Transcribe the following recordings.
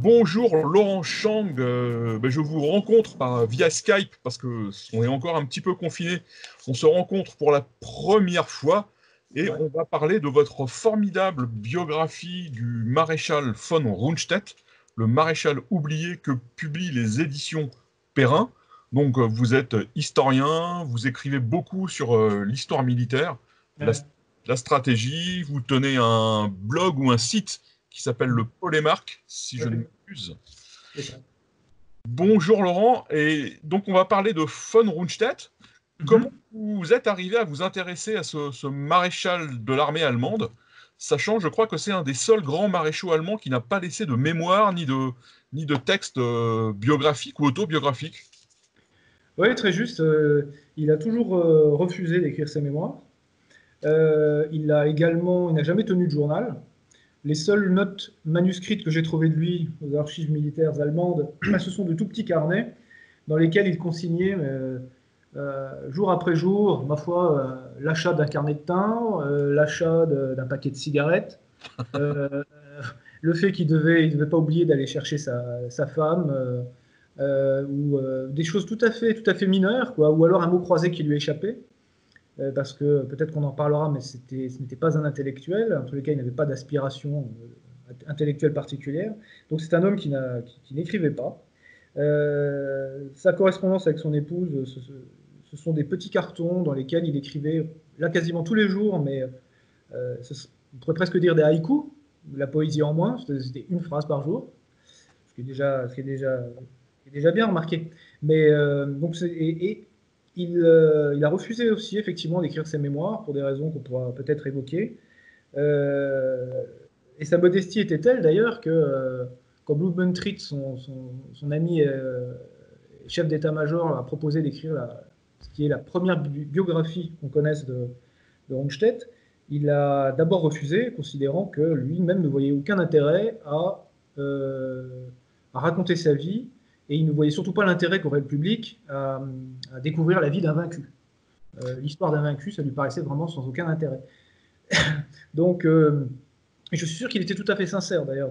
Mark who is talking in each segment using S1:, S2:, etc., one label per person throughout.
S1: Bonjour Laurent Chang, je vous rencontre via Skype parce que on est encore un petit peu confiné. On se rencontre pour la première fois et on va parler de votre formidable biographie du maréchal von Rundstedt, le maréchal oublié que publient les éditions Perrin. Donc vous êtes historien, vous écrivez beaucoup sur l'histoire militaire, la,
S2: Ouais.
S1: la stratégie, vous tenez un blog ou un site qui s'appelle le Polémarque, si je ne
S2: Ouais,
S1: m'abuse.
S2: c'est ça.
S1: Bonjour Laurent, et donc on va parler de von Rundstedt. Comment
S2: Mhm.
S1: vous êtes arrivé à vous intéresser à ce maréchal de l'armée allemande, sachant, je crois que c'est un des seuls grands maréchaux allemands qui n'a pas laissé de mémoire ni de texte biographique ou autobiographique.
S2: Ouais, très juste. Il a toujours refusé d'écrire ses mémoires. Il n'a jamais tenu de journal. Les seules notes manuscrites que j'ai trouvées de lui aux archives militaires allemandes, ce sont de tout petits carnets dans lesquels il consignait jour après jour, ma foi, l'achat d'un carnet de thym, l'achat d'un paquet de cigarettes, euh, le fait qu'il devait pas oublier d'aller chercher sa femme, ou des choses tout à fait mineures, quoi, ou alors un mot croisé qui lui échappait, parce que peut-être qu'on en parlera, mais ce n'était pas un intellectuel. En tous les cas, il n'avait pas d'aspiration intellectuelle particulière. Donc c'est un homme qui n'écrivait pas. Sa correspondance avec son épouse, ce sont des petits cartons dans lesquels il écrivait, là quasiment tous les jours, mais on pourrait presque dire des haïkus, la poésie en moins, c'était une phrase par jour, ce qui est déjà bien remarqué. Mais donc il a refusé aussi effectivement d'écrire ses mémoires pour des raisons qu'on pourra peut-être évoquer. Euh, et sa modestie était telle d'ailleurs que quand Blumentritt, son ami chef d'état-major, a proposé d'écrire ce qui est la première biographie qu'on connaisse de Rundstedt, il a d'abord refusé, considérant que lui-même ne voyait aucun intérêt à raconter sa vie, et il ne voyait surtout pas l'intérêt qu'aurait le public à découvrir la vie d'un vaincu. L'histoire d'un vaincu, ça lui paraissait vraiment sans aucun intérêt. Donc, je suis sûr qu'il était tout à fait sincère d'ailleurs,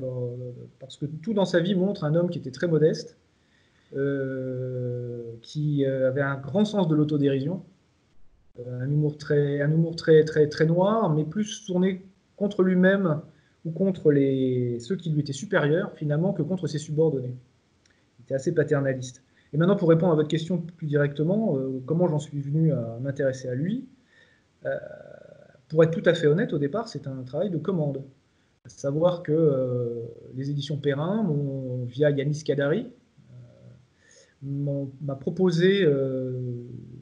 S2: parce que tout dans sa vie montre un homme qui était très modeste, qui avait un grand sens de l'autodérision, un humour très noir, mais plus tourné contre lui-même ou contre ceux qui lui étaient supérieurs, finalement, que contre ses subordonnés. Il était assez paternaliste. Et maintenant, pour répondre à votre question plus directement, comment j'en suis venu à m'intéresser à lui, euh, pour être tout à fait honnête, au départ, c'est un travail de commande. À savoir que les éditions Perrin, via Yanis Kadari, m'a proposé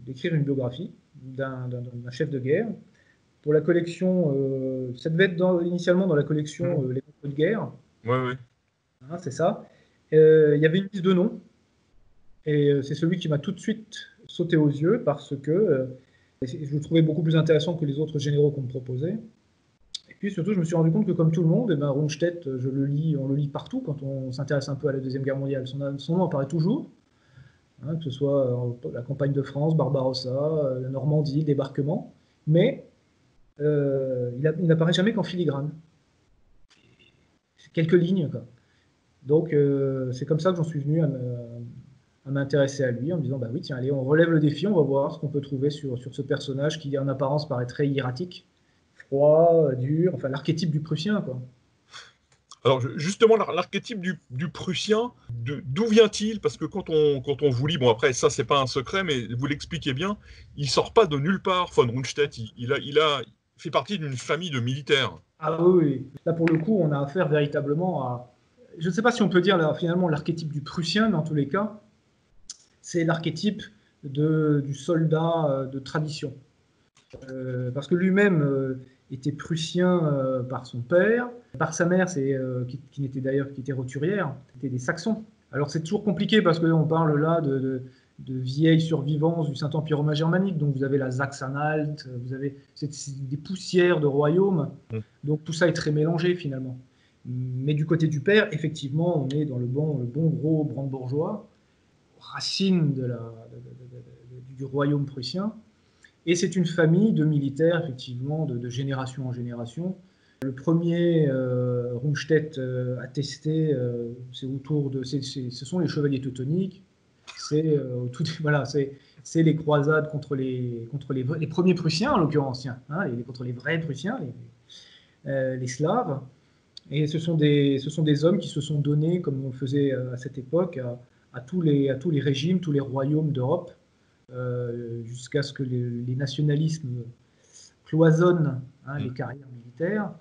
S2: d'écrire une biographie d'un chef de guerre pour la collection. Ça devait être initialement dans la collection Les Maîtres de guerre,
S1: Ouais, ouais.
S2: hein, c'est ça. Il y avait une liste de noms, et c'est celui qui m'a tout de suite sauté aux yeux parce que je le trouvais beaucoup plus intéressant que les autres généraux qu'on me proposait. Et puis surtout, je me suis rendu compte que comme tout le monde, eh ben, Rundstedt, on le lit partout quand on s'intéresse un peu à la Deuxième Guerre mondiale. Son nom apparaît toujours, hein, que ce soit la campagne de France, Barbarossa, la Normandie, le débarquement, mais il n'apparaît jamais qu'en filigrane. Quelques lignes, quoi. Donc c'est comme ça que j'en suis venu à m'intéresser à lui, en me disant, bah oui, tiens, allez, on relève le défi, on va voir ce qu'on peut trouver sur ce personnage qui, en apparence, paraît très hiératique, froid, dur, enfin l'archétype du Prussien, quoi.
S1: Alors justement, l'archétype du Prussien, d'où vient-il? Parce que quand on vous lit, bon après ça c'est pas un secret, mais vous l'expliquez bien, il sort pas de nulle part, von Rundstedt, il fait partie d'une famille de militaires.
S2: Ah oui, oui. Là, pour le coup, on a affaire véritablement à... Je ne sais pas si on peut dire là, finalement l'archétype du Prussien, mais en tous les cas, c'est l'archétype du soldat de tradition. Parce que lui-même était prussien par son père, par sa mère, qui n'était d'ailleurs qui était roturière, c'était des Saxons. Alors c'est toujours compliqué parce qu'on parle là de vieilles survivances du Saint-Empire romain germanique, donc vous avez la Saxe-Anhalt, vous avez c'est des poussières de royaumes,
S1: Mm.
S2: donc tout ça est très mélangé finalement. Mais du côté du père, effectivement, on est dans le bon gros brandebourgeois, racine du royaume prussien. Et c'est une famille de militaires, effectivement, de génération en génération, Le premier Rundstedt a testé, c'est autour de, ce sont les chevaliers teutoniques. Voilà, c'est les croisades contre les premiers Prussiens en l'occurrence, hein, contre les vrais Prussiens, les Slaves. Et ce sont des hommes qui se sont donnés, comme on le faisait à cette époque, à tous les régimes, tous les royaumes d'Europe, jusqu'à ce que les nationalismes cloisonnent les carrières militaires,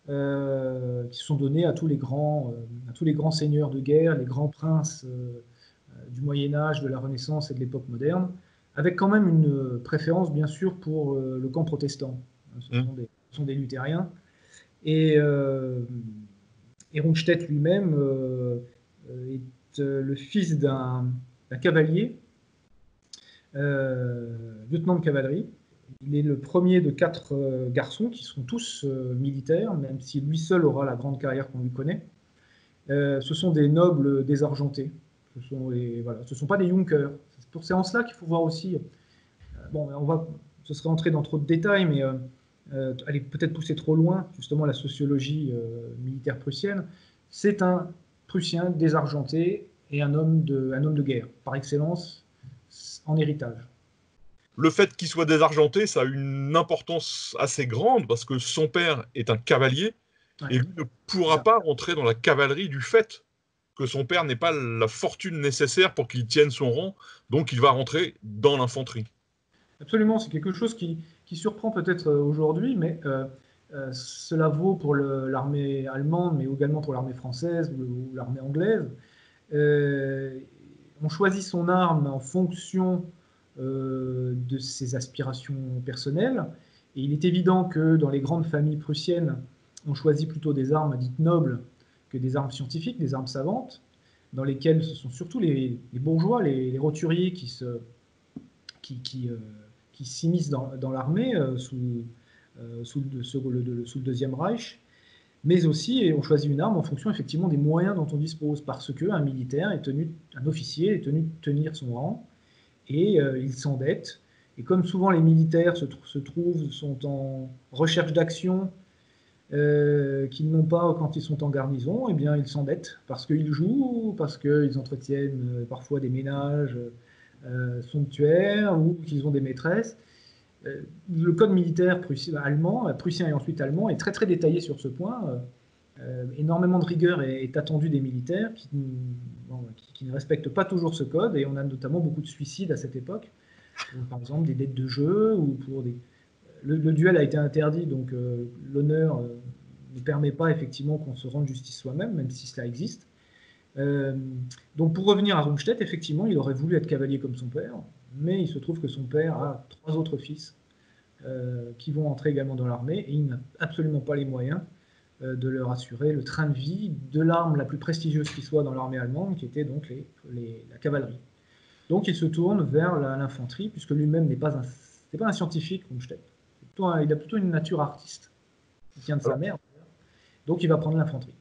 S2: qui se sont donnés à tous les grands seigneurs de guerre, les grands princes du Moyen-Âge, de la Renaissance et de l'époque moderne, avec quand même une préférence, bien sûr, pour le camp protestant. Ce sont des luthériens. Et Rundstedt lui-même est le fils d'un cavalier, lieutenant de cavalerie. Il est le premier de 4 garçons qui sont tous militaires, même si lui seul aura la grande carrière qu'on lui connaît. Ce sont des nobles désargentés. Ce sont pas des Junkers. C'est en cela qu'il faut voir aussi. Bon, ce serait entrer dans trop de détails, mais aller peut-être pousser trop loin, justement, la sociologie militaire prussienne. C'est un Prussien désargenté et un homme de guerre, par excellence, en héritage.
S1: Le fait qu'il soit désargenté, ça a une importance assez grande, parce que son père est un cavalier, et lui ne pourra pas rentrer dans la cavalerie du fait que son père n'ait pas la fortune nécessaire pour qu'il tienne son rang, donc il va rentrer dans l'infanterie.
S2: Absolument, c'est quelque chose qui surprend peut-être aujourd'hui, mais cela vaut pour l'armée allemande, mais également pour l'armée française ou l'armée anglaise. On choisit son arme en fonction de ses aspirations personnelles, et il est évident que dans les grandes familles prussiennes, on choisit plutôt des armes dites nobles que des armes scientifiques, des armes savantes, dans lesquelles ce sont surtout les bourgeois, les roturiers qui s'immiscent dans l'armée sous le Deuxième Reich, mais aussi on choisit une arme en fonction effectivement des moyens dont on dispose, parce qu'un militaire un officier est tenu de tenir son rang, et il s'endette. Et comme souvent les militaires sont en recherche d'action qu'ils n'ont pas quand ils sont en garnison, eh bien ils s'endettent parce qu'ils jouent, parce qu'ils entretiennent parfois des ménages somptuaires, ou qu'ils ont des maîtresses. Le code militaire prussien et ensuite allemand est très très détaillé sur ce point. Énormément de rigueur est attendue des militaires qui ne respectent pas toujours ce code, et on a notamment beaucoup de suicides à cette époque, par exemple des dettes de jeu, ou le duel a été interdit, donc l'honneur ne permet pas effectivement qu'on se rende justice soi-même, même si cela existe. Donc pour revenir à Rundstedt, effectivement, il aurait voulu être cavalier comme son père, mais il se trouve que son père a 3 autres fils qui vont entrer également dans l'armée, et il n'a absolument pas les moyens de leur assurer le train de vie de l'arme la plus prestigieuse qui soit dans l'armée allemande, qui était donc la cavalerie. Donc il se tourne vers l'infanterie, puisque lui-même n'est pas un scientifique, Rundstedt. Il a plutôt une nature artiste. Il tient de sa mère, donc il va prendre l'infanterie.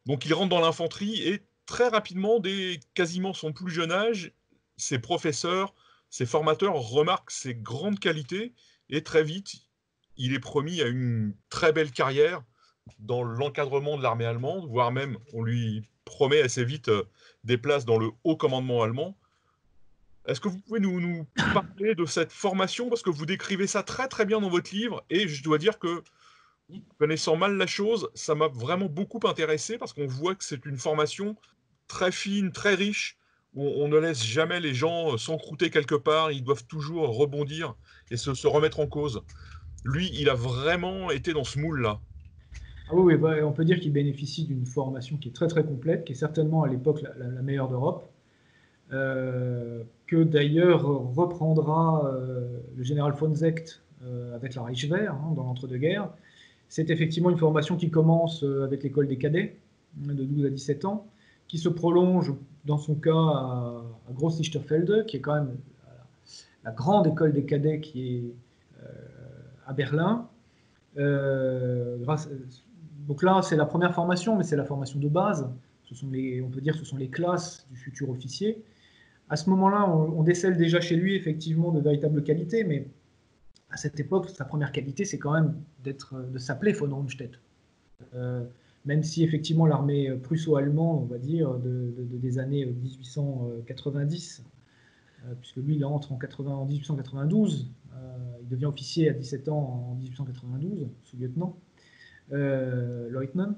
S1: Donc il rentre dans l'infanterie, et très rapidement, dès quasiment son plus jeune âge, ses professeurs, ses formateurs remarquent ses grandes qualités, et très vite, il est promis à une très belle carrière dans l'encadrement de l'armée allemande, voire même on lui promet assez vite des places dans le haut commandement allemand. Est-ce que vous pouvez nous parler de cette formation, parce que vous décrivez ça très très bien dans votre livre, et je dois dire que, connaissant mal la chose, ça m'a vraiment beaucoup intéressé, parce qu'on voit que c'est une formation très fine, très riche, où on ne laisse jamais les gens s'encrouter quelque part, ils doivent toujours rebondir et se remettre en cause. Lui, il a vraiment été dans ce moule-là.
S2: Ah oui, on peut dire qu'il bénéficie d'une formation qui est très très complète, qui est certainement à l'époque la meilleure d'Europe, que d'ailleurs reprendra le général von Seeckt avec la Reichswehr dans l'entre-deux-guerres. C'est effectivement une formation qui commence avec l'école des cadets, de 12 à 17 ans, qui se prolonge dans son cas à Groß-Lichterfelde, qui est quand même la grande école des cadets qui est à Berlin. Donc là, c'est la première formation, mais c'est la formation de base. On peut dire que ce sont les classes du futur officier. À ce moment-là, on décèle déjà chez lui effectivement de véritables qualités, mais à cette époque, sa première qualité, c'est quand même de s'appeler von Rundstedt. Même si effectivement l'armée prusso-allemande, on va dire, des années 1890, puisque lui il entre en 1892, il devient officier à 17 ans en 1892, sous-lieutenant, lieutenant.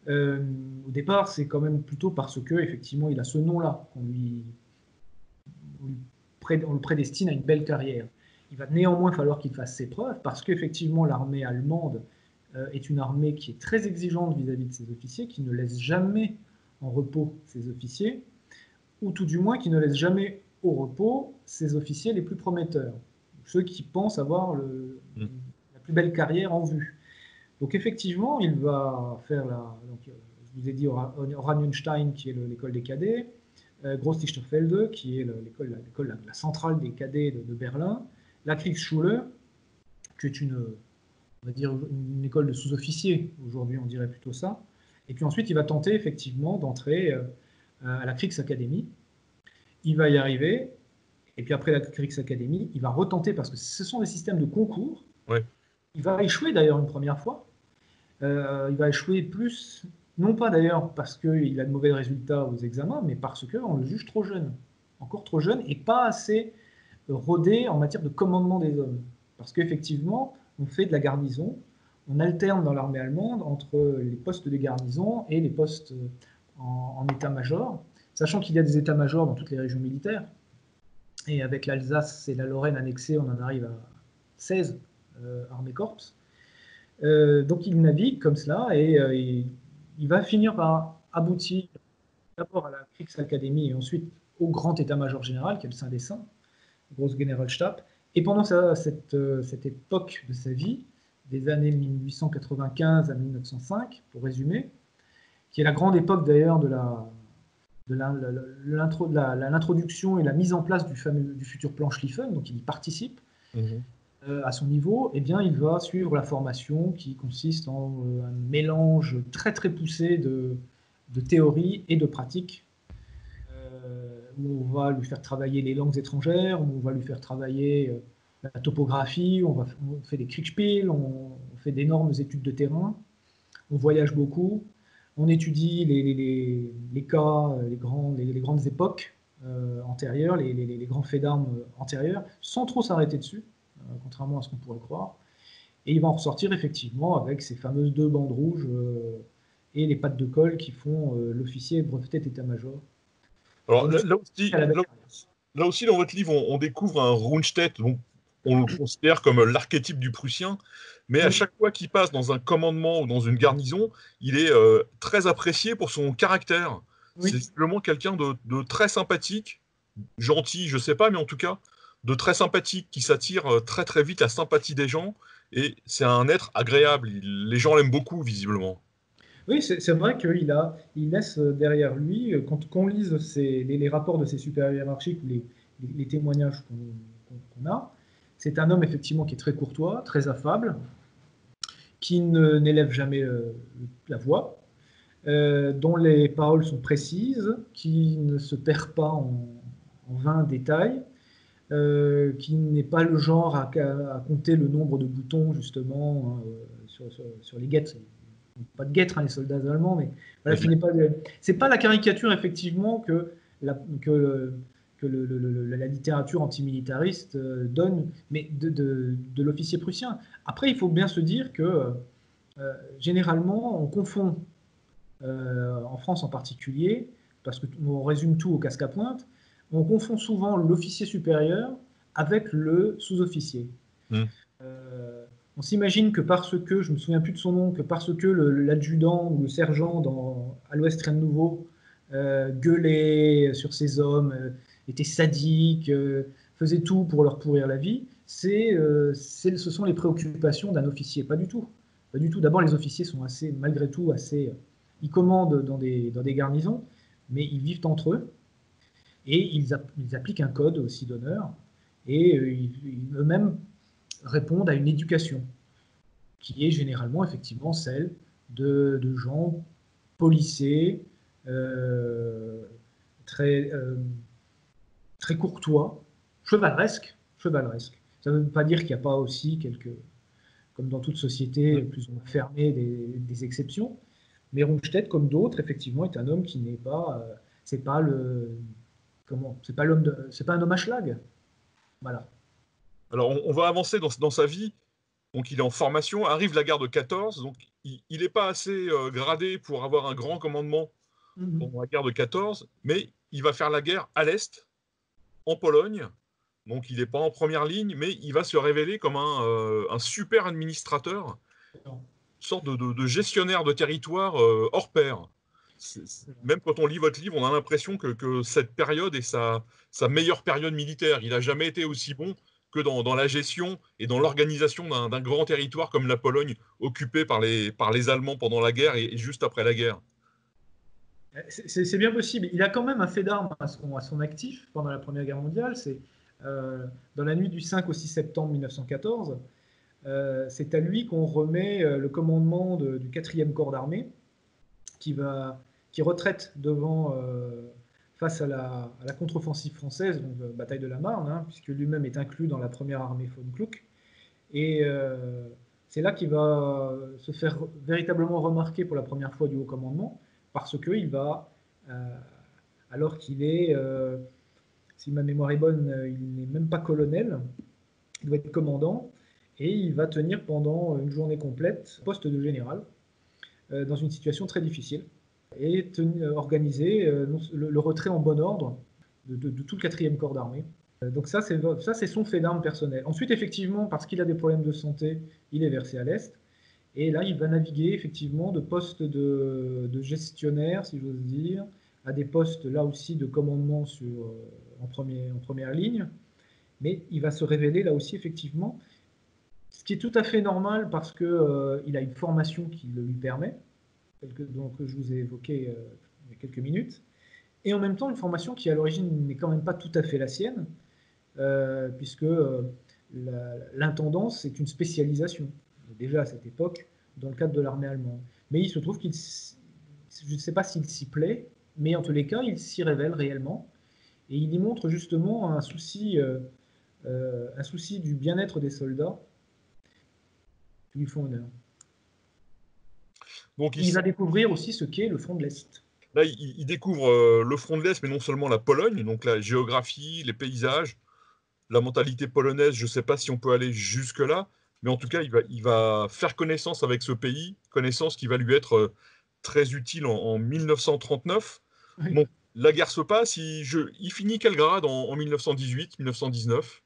S2: Au départ, c'est quand même plutôt parce que effectivement il a ce nom-là qu'on on le prédestine à une belle carrière. Il va néanmoins falloir qu'il fasse ses preuves parce qu'effectivement l'armée allemande est une armée qui est très exigeante vis-à-vis de ses officiers, qui ne laisse jamais en repos ses officiers, ou tout du moins qui ne laisse jamais au repos ses officiers les plus prometteurs, ceux qui pensent avoir la plus belle carrière en vue. Donc effectivement, il va faire je vous ai dit Oranienstein, qui est l'école des cadets, Groß-Lichterfelde, qui est la centrale des cadets de Berlin, la Kriegsschule, qui est on va dire une école de sous-officiers, aujourd'hui on dirait plutôt ça. Et puis ensuite, il va tenter effectivement d'entrer à la Kriegsakademie. Il va y arriver, et puis après la Kriegsakademie, il va retenter, parce que ce sont des systèmes de concours.
S1: Ouais.
S2: Il va échouer d'ailleurs une première fois. Il va échouer plus, non pas d'ailleurs parce qu'il a de mauvais résultats aux examens, mais parce qu'on le juge trop jeune, encore trop jeune, et pas assez rodé en matière de commandement des hommes. Parce qu'effectivement, on fait de la garnison, on alterne dans l'armée allemande entre les postes de garnison et les postes en état-major, sachant qu'il y a des états-majors dans toutes les régions militaires. Et avec l'Alsace et la Lorraine annexées, on en arrive à 16 armées-corps. Donc il navigue comme cela et il va finir par aboutir d'abord à la Kriegsakademie et ensuite au grand état-major général, qui est le Saint des Saints, le Großgeneralstab. Et pendant cette époque de sa vie, des années 1895 à 1905, pour résumer, qui est la grande époque d'ailleurs de l'introduction et la mise en place du futur plan Schlieffen, donc il y participe. À son niveau, eh bien, il va suivre la formation qui consiste en un mélange très très poussé de théorie et de pratique, où on va lui faire travailler les langues étrangères, où on va lui faire travailler la topographie, on fait des Kriegspiele, on fait d'énormes études de terrain, on voyage beaucoup, on étudie les cas, les grandes époques antérieures, les grands faits d'armes antérieurs, sans trop s'arrêter dessus, contrairement à ce qu'on pourrait croire. Et il va en ressortir effectivement avec ces fameuses 2 bandes rouges et les pattes de colle qui font l'officier breveté d'état-major.
S1: Alors là aussi, dans votre livre, on découvre un Rundstedt, donc on le considère comme l'archétype du Prussien, mais à chaque fois qu'il passe dans un commandement ou dans une garnison, il est très apprécié pour son caractère.
S2: Oui.
S1: C'est simplement quelqu'un de très sympathique, gentil, je sais pas, mais en tout cas, de très sympathique, qui s'attire très très vite la sympathie des gens, et c'est un être agréable. Les gens l'aiment beaucoup, visiblement.
S2: Oui, c'est vrai il laisse derrière lui, quand on lise les rapports de ses supérieurs hiérarchiques ou les témoignages qu'on a, c'est un homme effectivement qui est très courtois, très affable, qui n'élève jamais la voix, dont les paroles sont précises, qui ne se perd pas en vains détails, qui n'est pas le genre à compter le nombre de boutons justement sur les guettes. Pas de guêtre, hein, les soldats allemands, mais voilà, c'est pas la caricature effectivement que la littérature antimilitariste donne, mais de l'officier prussien. Après, il faut bien se dire que généralement, on confond, en France en particulier, parce qu'on résume tout au casque à pointe, on confond souvent l'officier supérieur avec le sous-officier. On s'imagine que parce que, je ne me souviens plus de son nom, que parce que l'adjudant ou le sergent à l'Ouest Rien de Nouveau gueulait sur ses hommes, était sadique, faisait tout pour leur pourrir la vie, ce sont les préoccupations d'un officier. Pas du tout. Pas du tout. D'abord, les officiers sont malgré tout, ils commandent dans des garnisons, mais ils vivent entre eux et ils appliquent un code aussi d'honneur et eux-mêmes répondent à une éducation qui est généralement effectivement celle de gens policés, très, très courtois, chevaleresques. Ça ne veut pas dire qu'il n'y a pas aussi comme dans toute société plus ou moins fermée, des exceptions. Mais Rundstedt, comme d'autres, effectivement, est un homme qui n'est pas, c'est pas c'est pas c'est pas un homme à schlag. Voilà.
S1: Alors, on va avancer dans sa vie. Donc, il est en formation, arrive la guerre de 14, donc il n'est pas assez gradé pour avoir un grand commandement pendant la guerre de 14, mais il va faire la guerre à l'Est, en Pologne. Donc, il n'est pas en première ligne, mais il va se révéler comme un super administrateur, une sorte de gestionnaire de territoire hors pair. Même quand on lit votre livre, on a l'impression que cette période est sa meilleure période militaire. Il n'a jamais été aussi bon que dans la gestion et dans l'organisation d'un grand territoire comme la Pologne, occupé par les Allemands pendant la guerre et juste après la guerre.
S2: C'est bien possible. Il a quand même un fait d'armes à son actif pendant la Première Guerre mondiale. C'est dans la nuit du 5 au 6 septembre 1914. C'est à lui qu'on remet le commandement du 4e corps d'armée qui retraite face à la contre-offensive française, donc bataille de la Marne, hein, puisque lui-même est inclus dans la première armée von Kluck. Et c'est là qu'il va se faire véritablement remarquer pour la première fois du haut commandement, parce qu'il va, alors qu'il est, si ma mémoire est bonne, il n'est même pas colonel, il doit être commandant, et il va tenir pendant une journée complète poste de général, dans une situation très difficile, et organiser le retrait en bon ordre de tout le 4e corps d'armée. Donc ça, c'est son fait d'armes personnel. Ensuite, effectivement, parce qu'il a des problèmes de santé, il est versé à l'Est. Et là, il va naviguer effectivement de postes de gestionnaire, si j'ose dire, à des postes là aussi de commandement en première ligne. Mais il va se révéler là aussi effectivement, ce qui est tout à fait normal parce qu'il a une formation qui le lui permet, donc je vous ai évoqué il y a quelques minutes, et en même temps une formation qui à l'origine n'est quand même pas tout à fait la sienne, puisque l'intendance est une spécialisation, déjà à cette époque, dans le cadre de l'armée allemande. Mais il se trouve je ne sais pas s'il s'y plaît, mais en tous les cas, il s'y révèle réellement, et il y montre justement un souci du bien-être des soldats qui lui font honneur.
S1: Donc,
S2: il va découvrir aussi ce qu'est le front de l'Est.
S1: Là, il découvre le front de l'Est, mais non seulement la Pologne, donc la géographie, les paysages, la mentalité polonaise, je ne sais pas si on peut aller jusque-là, mais en tout cas, il va faire connaissance avec ce pays, connaissance qui va lui être très utile en 1939.
S2: Oui.
S1: Bon, la guerre se passe, il finit quel grade en 1918, 1919?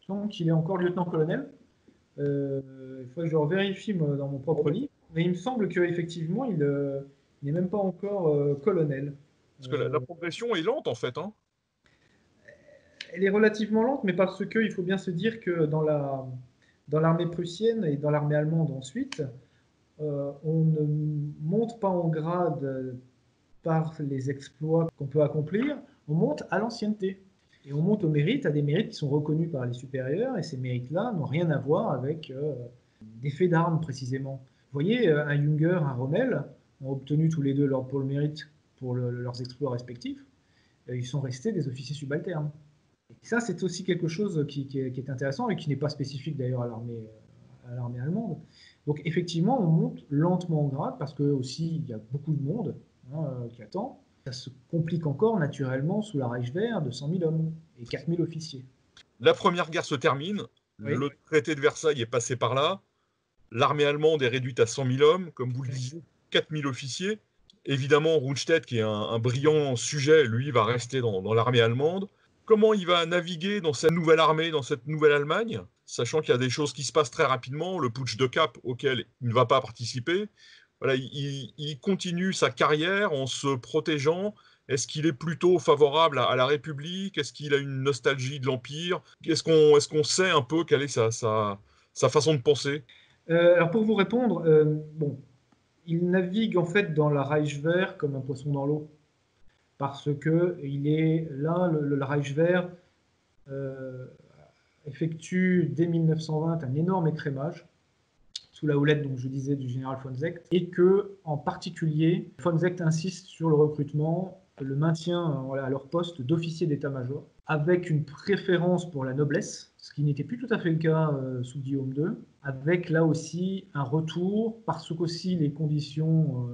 S2: Donc, il est encore lieutenant-colonel. Il faut que je revérifie dans mon propre livre, mais il me semble qu'effectivement, il n'est même pas encore colonel.
S1: Parce que la progression est lente, en fait. Hein.
S2: Elle est relativement lente, mais parce qu'il faut bien se dire que dans l'armée prussienne et dans l'armée allemande ensuite, on ne monte pas en grade par les exploits qu'on peut accomplir, on monte à l'ancienneté. Et on monte au mérite, à des mérites qui sont reconnus par les supérieurs, et ces mérites-là n'ont rien à voir avec des faits d'armes précisément. Vous voyez, un Junger, un Rommel ont obtenu tous les deux leur pôle mérite pour leurs exploits respectifs. Ils sont restés des officiers subalternes. Et ça, c'est aussi quelque chose qui est intéressant et qui n'est pas spécifique d'ailleurs à l'armée allemande. Donc effectivement, on monte lentement en grade parce que aussi il y a beaucoup de monde qui attend. Ça se complique encore naturellement sous la Reichswehr de 100 000 hommes et 4 000 officiers.
S1: La Première Guerre se termine, oui. Le traité de Versailles est passé par là, l'armée allemande est réduite à 100 000 hommes, comme vous le disiez, 4 000 officiers. Évidemment, Rundstedt, qui est un brillant sujet, lui, va rester dans l'armée allemande. Comment il va naviguer dans cette nouvelle armée, dans cette nouvelle Allemagne, sachant qu'il y a des choses qui se passent très rapidement, le putsch de Cap auquel il ne va pas participer. Voilà, il continue sa carrière en se protégeant. Est-ce qu'il est plutôt favorable à la République? Est-ce qu'il a une nostalgie de l'Empire? Est-ce qu'on sait un peu quelle est sa façon de penser?
S2: Alors pour vous répondre, bon, il navigue en fait dans la Reichswehr comme un poisson dans l'eau. Parce que il est là, la Reichswehr effectue dès 1920 un énorme écrémage sous la houlette, donc je disais, du général von Seeckt, et que en particulier von Seeckt insiste sur le recrutement le maintien voilà, à leur poste d'officier d'état-major, avec une préférence pour la noblesse, ce qui n'était plus tout à fait le cas sous Guillaume II, avec là aussi un retour, parce qu'aussi les conditions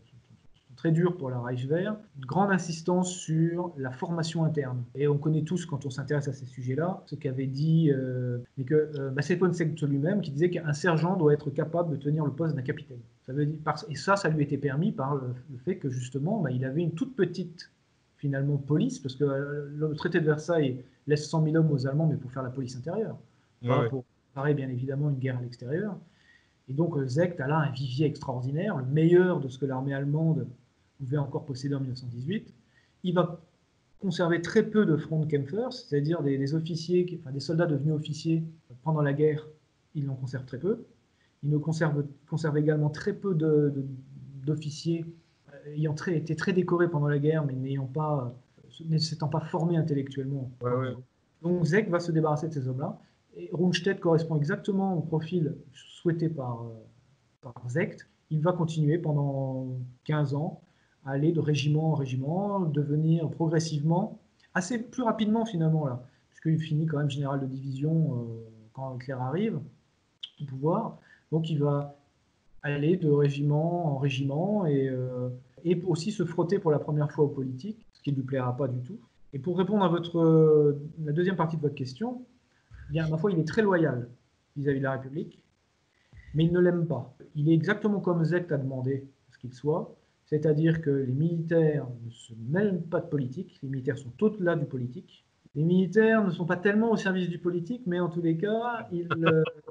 S2: sont très dures pour la Reichswehr, une grande insistance sur la formation interne. Et on connaît tous, quand on s'intéresse à ces sujets-là, ce qu'avait dit c'est Ponsect lui-même, qui disait qu'un sergent doit être capable de tenir le poste d'un capitaine. Ça veut dire, et ça lui était permis par le fait que justement, il avait une toute petite finalement police, parce que le traité de Versailles laisse 100 000 hommes aux Allemands, mais pour faire la police intérieure, pas pour préparer bien évidemment une guerre à l'extérieur. Et donc Seeckt a là un vivier extraordinaire, le meilleur de ce que l'armée allemande pouvait encore posséder en 1918. Il va conserver très peu de Frontkämpfer, c'est-à-dire des officiers, enfin des soldats devenus officiers pendant la guerre, il en conserve très peu. Il ne conserve également très peu d'officiers ayant été très décorés pendant la guerre, mais ne s'étant pas formés intellectuellement. Donc Seeckt va se débarrasser de ces hommes-là. Et Rundstedt correspond exactement au profil souhaité par Seeckt. Il va continuer pendant 15 ans à aller de régiment en régiment, devenir progressivement, assez plus rapidement finalement là, puisqu'il finit quand même général de division quand Hitler arrive au pouvoir. Donc il va aller de régiment en régiment et aussi se frotter pour la première fois aux politiques, ce qui ne lui plaira pas du tout. Et pour répondre à la deuxième partie de votre question, bien, ma foi, il est très loyal vis-à-vis de la République, mais il ne l'aime pas. Il est exactement comme Seeckt a demandé ce qu'il soit, c'est-à-dire que les militaires ne se mêlent pas de politique, les militaires sont au-delà du politique. Les militaires ne sont pas tellement au service du politique, mais en tous les cas, les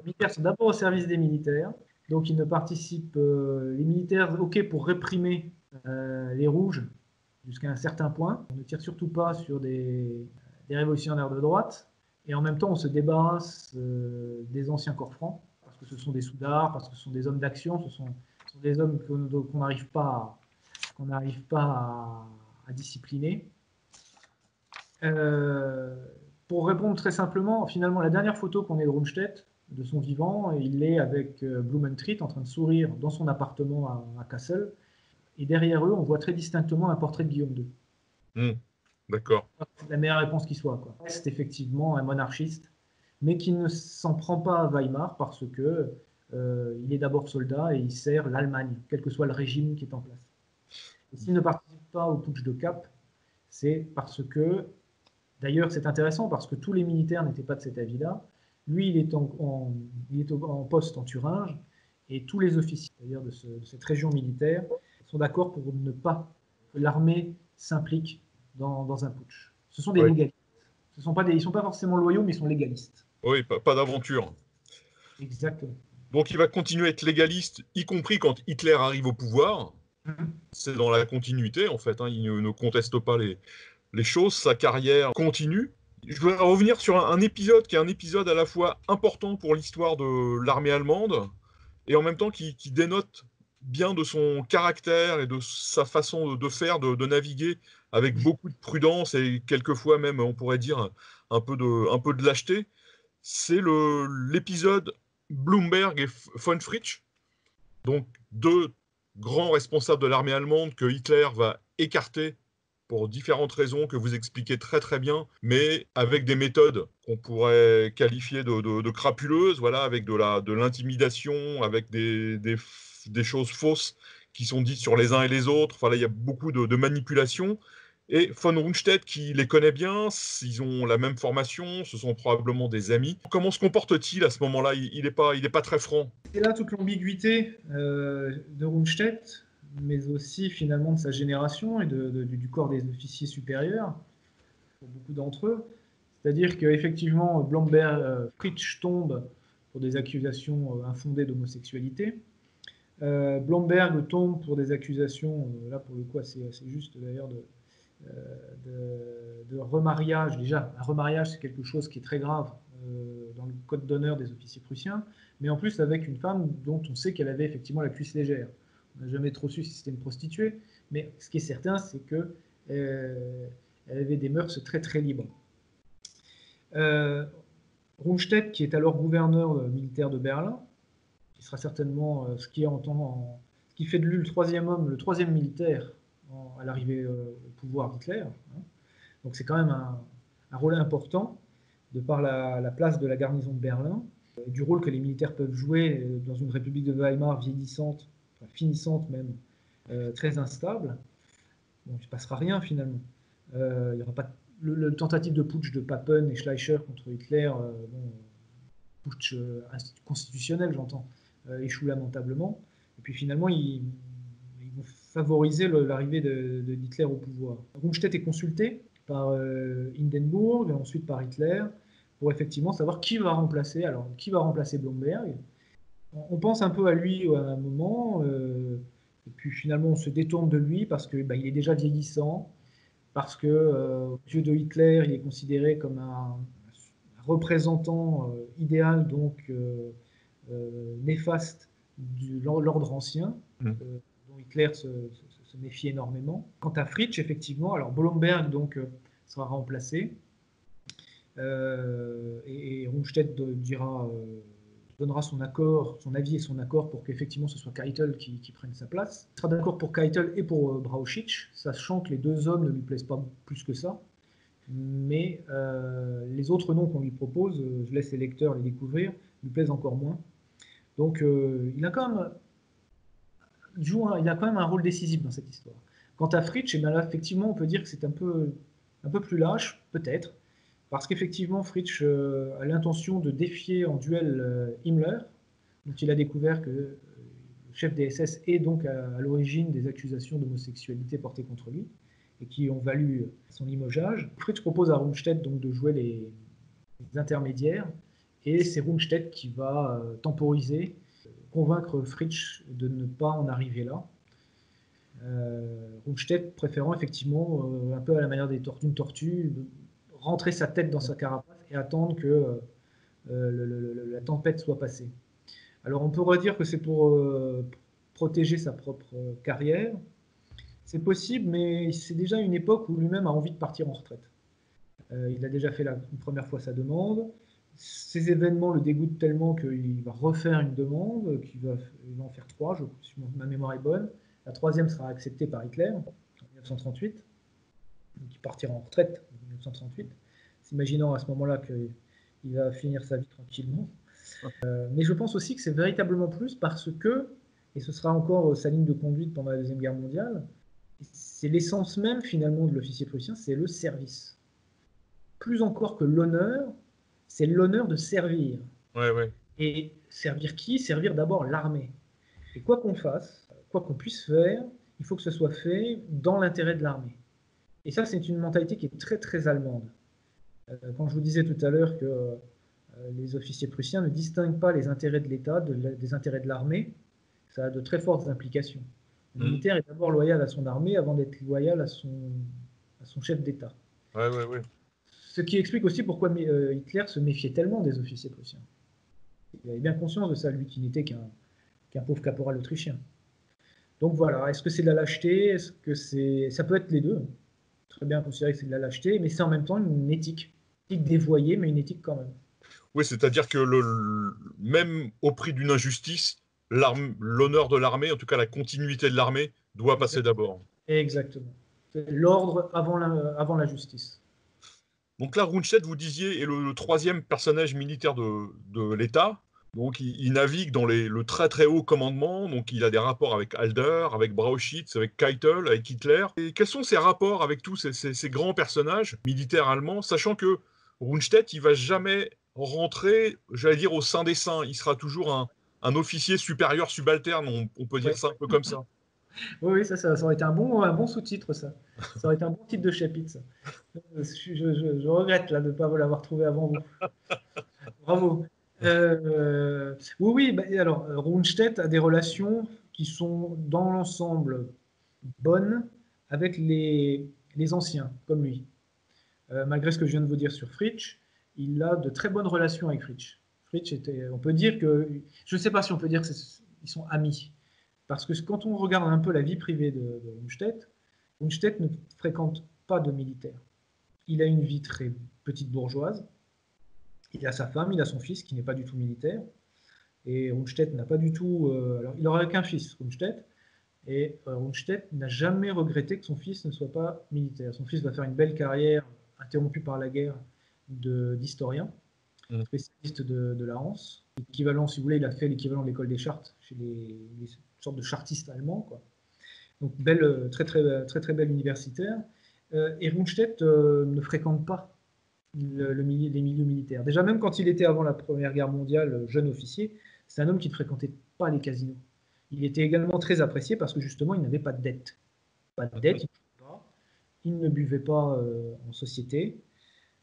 S2: militaires sont d'abord au service des militaires. Donc ils ne participent, les militaires, ok, pour réprimer les rouges jusqu'à un certain point. On ne tire surtout pas sur des révolutionnaires de droite. Et en même temps, on se débarrasse des anciens corps francs, parce que ce sont des soudards, parce que ce sont des hommes d'action, ce sont des hommes qu'on n'arrive pas, à discipliner. Pour répondre très simplement, finalement, la dernière photo qu'on ait de Rundstedt, de son vivant, il est avec Blumentritt en train de sourire dans son appartement à Kassel. Et derrière eux, on voit très distinctement un portrait de Guillaume II.
S1: D'accord.
S2: C'est la meilleure réponse qui soit, quoi. C'est effectivement un monarchiste, mais qui ne s'en prend pas à Weimar parce que il est d'abord soldat et il sert l'Allemagne, quel que soit le régime qui est en place. Et s'il ne participe pas au putsch de Cap, c'est parce que, d'ailleurs c'est intéressant parce que tous les militaires n'étaient pas de cet avis-là. Lui, il est en poste en Thuringe et tous les officiers, d'ailleurs de cette région militaire, sont d'accord pour ne pas que l'armée s'implique dans un putsch. Ce sont des légalistes. Ils ne sont pas forcément loyaux, mais ils sont légalistes.
S1: Oui, pas d'aventure.
S2: Exactement.
S1: Donc il va continuer à être légaliste, y compris quand Hitler arrive au pouvoir. C'est dans la continuité, en fait. Il ne conteste pas les choses. Sa carrière continue. Je voudrais revenir sur un épisode qui est un épisode à la fois important pour l'histoire de l'armée allemande et en même temps qui dénote bien de son caractère et de sa façon de faire, de naviguer avec beaucoup de prudence et quelquefois même, on pourrait dire, un peu de lâcheté. C'est l'épisode Blumberg et von Fritsch, donc deux grands responsables de l'armée allemande que Hitler va écarter pour différentes raisons que vous expliquez très très bien, mais avec des méthodes qu'on pourrait qualifier de crapuleuses, voilà, avec de l'intimidation, avec des choses fausses qui sont dites sur les uns et les autres. Enfin, là, il y a beaucoup de manipulations. Et von Rundstedt, qui les connaît bien, ils ont la même formation, ce sont probablement des amis. Comment se comporte-t-il à ce moment-là? Il n'est pas très franc.
S2: C'est là toute l'ambiguïté de Rundstedt, mais aussi finalement de sa génération et du corps des officiers supérieurs, pour beaucoup d'entre eux. C'est-à-dire qu'effectivement, Fritsch tombe pour des accusations infondées d'homosexualité. Blomberg tombe pour des accusations, là pour le coup c'est juste d'ailleurs, de remariage. Déjà, un remariage c'est quelque chose qui est très grave dans le code d'honneur des officiers prussiens, mais en plus avec une femme dont on sait qu'elle avait effectivement la cuisse légère. On n'a jamais trop su si c'était une prostituée, mais ce qui est certain c'est que elle avait des mœurs très très libres. Rundstedt, qui est alors gouverneur militaire de Berlin, qui sera certainement ce qui fait de lui le troisième homme, le troisième militaire à l'arrivée au pouvoir d'Hitler. Hein. Donc c'est quand même un rôle important de par la place de la garnison de Berlin, du rôle que les militaires peuvent jouer dans une République de Weimar vieillissante, enfin, finissante même, très instable. Bon, il ne se passera rien finalement. Il y aura pas le tentative de putsch de Papen et Schleicher contre Hitler, bon, putsch constitutionnel j'entends, échoue lamentablement. Et puis finalement, ils vont favoriser l'arrivée de Hitler au pouvoir. Rundstedt est consulté par Hindenburg et ensuite par Hitler pour effectivement savoir qui va remplacer. Alors, qui va remplacer Blomberg? On pense un peu à lui à un moment, et puis finalement on se détourne de lui parce que il est déjà vieillissant, parce que aux yeux de Hitler, il est considéré comme un représentant idéal, donc néfaste de l'ordre ancien, dont Hitler se méfie énormément. Quant à Fritsch, effectivement, alors Blomberg donc, sera remplacé, et Rundstedt donnera son accord, son avis et son accord pour qu'effectivement ce soit Keitel qui prenne sa place. Il sera d'accord pour Keitel et pour Brauchitsch, sachant que les deux hommes ne lui plaisent pas plus que ça. Mais les autres noms qu'on lui propose, je laisse les lecteurs les découvrir, lui plaisent encore moins. Donc il a quand même un rôle décisif dans cette histoire. Quant à Fritsch, là, effectivement, on peut dire que c'est un peu plus lâche, peut-être, parce qu'effectivement, Fritsch a l'intention de défier en duel Himmler, dont il a découvert que le chef des SS est donc à l'origine des accusations d'homosexualité portées contre lui, et qui ont valu son limogeage. Fritsch propose à Rundstedt donc de jouer les intermédiaires, et c'est Rundstedt qui va temporiser, convaincre Fritsch de ne pas en arriver là. Rundstedt préférant effectivement, un peu à la manière d'une tortue, rentrer sa tête dans sa carapace et attendre que la tempête soit passée. Alors on pourrait dire que c'est pour protéger sa propre carrière. C'est possible, mais c'est déjà une époque où lui-même a envie de partir en retraite. Il a déjà fait une première fois sa demande. Ces événements le dégoûtent tellement qu'il va refaire une demande, il va en faire 3, si ma mémoire est bonne. La troisième sera acceptée par Hitler en 1938, donc il partira en retraite en 1938, s'imaginant à ce moment-là qu'il va finir sa vie tranquillement. Mais je pense aussi que c'est véritablement plus parce que, et ce sera encore sa ligne de conduite pendant la Deuxième Guerre mondiale, c'est l'essence même finalement de l'officier prussien, c'est le service. Plus encore que l'honneur, c'est l'honneur de servir.
S1: Ouais, ouais.
S2: Et servir qui? Servir d'abord l'armée. Et quoi qu'on fasse, quoi qu'on puisse faire, il faut que ce soit fait dans l'intérêt de l'armée. Et ça, c'est une mentalité qui est très très allemande. Quand je vous disais tout à l'heure que les officiers prussiens ne distinguent pas les intérêts de l'État des intérêts de l'armée, ça a de très fortes implications. Le militaire est d'abord loyal à son armée avant d'être loyal à son chef d'État.
S1: Ouais, ouais, ouais.
S2: Ce qui explique aussi pourquoi Hitler se méfiait tellement des officiers prussiens. Il avait bien conscience de ça, lui qui n'était qu'un pauvre caporal autrichien. Donc voilà, est-ce que c'est de la lâcheté? Est-ce que ça peut être les deux. Très bien considéré que c'est de la lâcheté, mais c'est en même temps une éthique. Une éthique dévoyée, mais une éthique quand même.
S1: Oui, c'est-à-dire que même au prix d'une injustice, l'honneur de l'armée, en tout cas la continuité de l'armée, doit passer d'abord.
S2: Exactement. C'est l'ordre avant la justice.
S1: Donc là, Rundstedt, vous disiez, est le troisième personnage militaire de l'État. Donc il navigue dans le très très haut commandement, donc il a des rapports avec Halder, avec Brauchitsch, avec Keitel, avec Hitler. Et quels sont ses rapports avec tous ces grands personnages militaires allemands, sachant que Rundstedt, il va jamais rentrer, j'allais dire, au sein des saints. Il sera toujours un officier supérieur subalterne, on peut dire ça un peu comme ça.
S2: Oui, ça aurait été un bon sous-titre, ça. Ça aurait été un bon titre de chapitre, ça. Je regrette là, de ne pas l'avoir trouvé avant vous. Bravo. Oui, alors, Rundstedt a des relations qui sont dans l'ensemble bonnes avec les anciens, comme lui. Malgré ce que je viens de vous dire sur Fritsch, il a de très bonnes relations avec Fritsch. Fritsch on peut dire que, je ne sais pas si on peut dire qu'ils sont amis, parce que quand on regarde un peu la vie privée de Rundstedt ne fréquente pas de militaires. Il a une vie très petite bourgeoise. Il a sa femme, il a son fils qui n'est pas du tout militaire. Et Rundstedt n'a pas du tout. Alors, il n'aurait qu'un fils, Rundstedt. Et Rundstedt n'a jamais regretté que son fils ne soit pas militaire. Son fils va faire une belle carrière, interrompue par la guerre, d'historien, spécialiste de la Hanse. L'équivalent, si vous voulez, il a fait l'équivalent de l'école des chartes, chez les sortes de chartistes allemands, quoi. Donc, très belle universitaire. Et Rundstedt ne fréquente pas les milieux militaires. Déjà, même quand il était avant la Première Guerre mondiale jeune officier, c'est un homme qui ne fréquentait pas les casinos. Il était également très apprécié parce que justement, il n'avait pas de dette. Pas de dette, il ne buvait pas en société,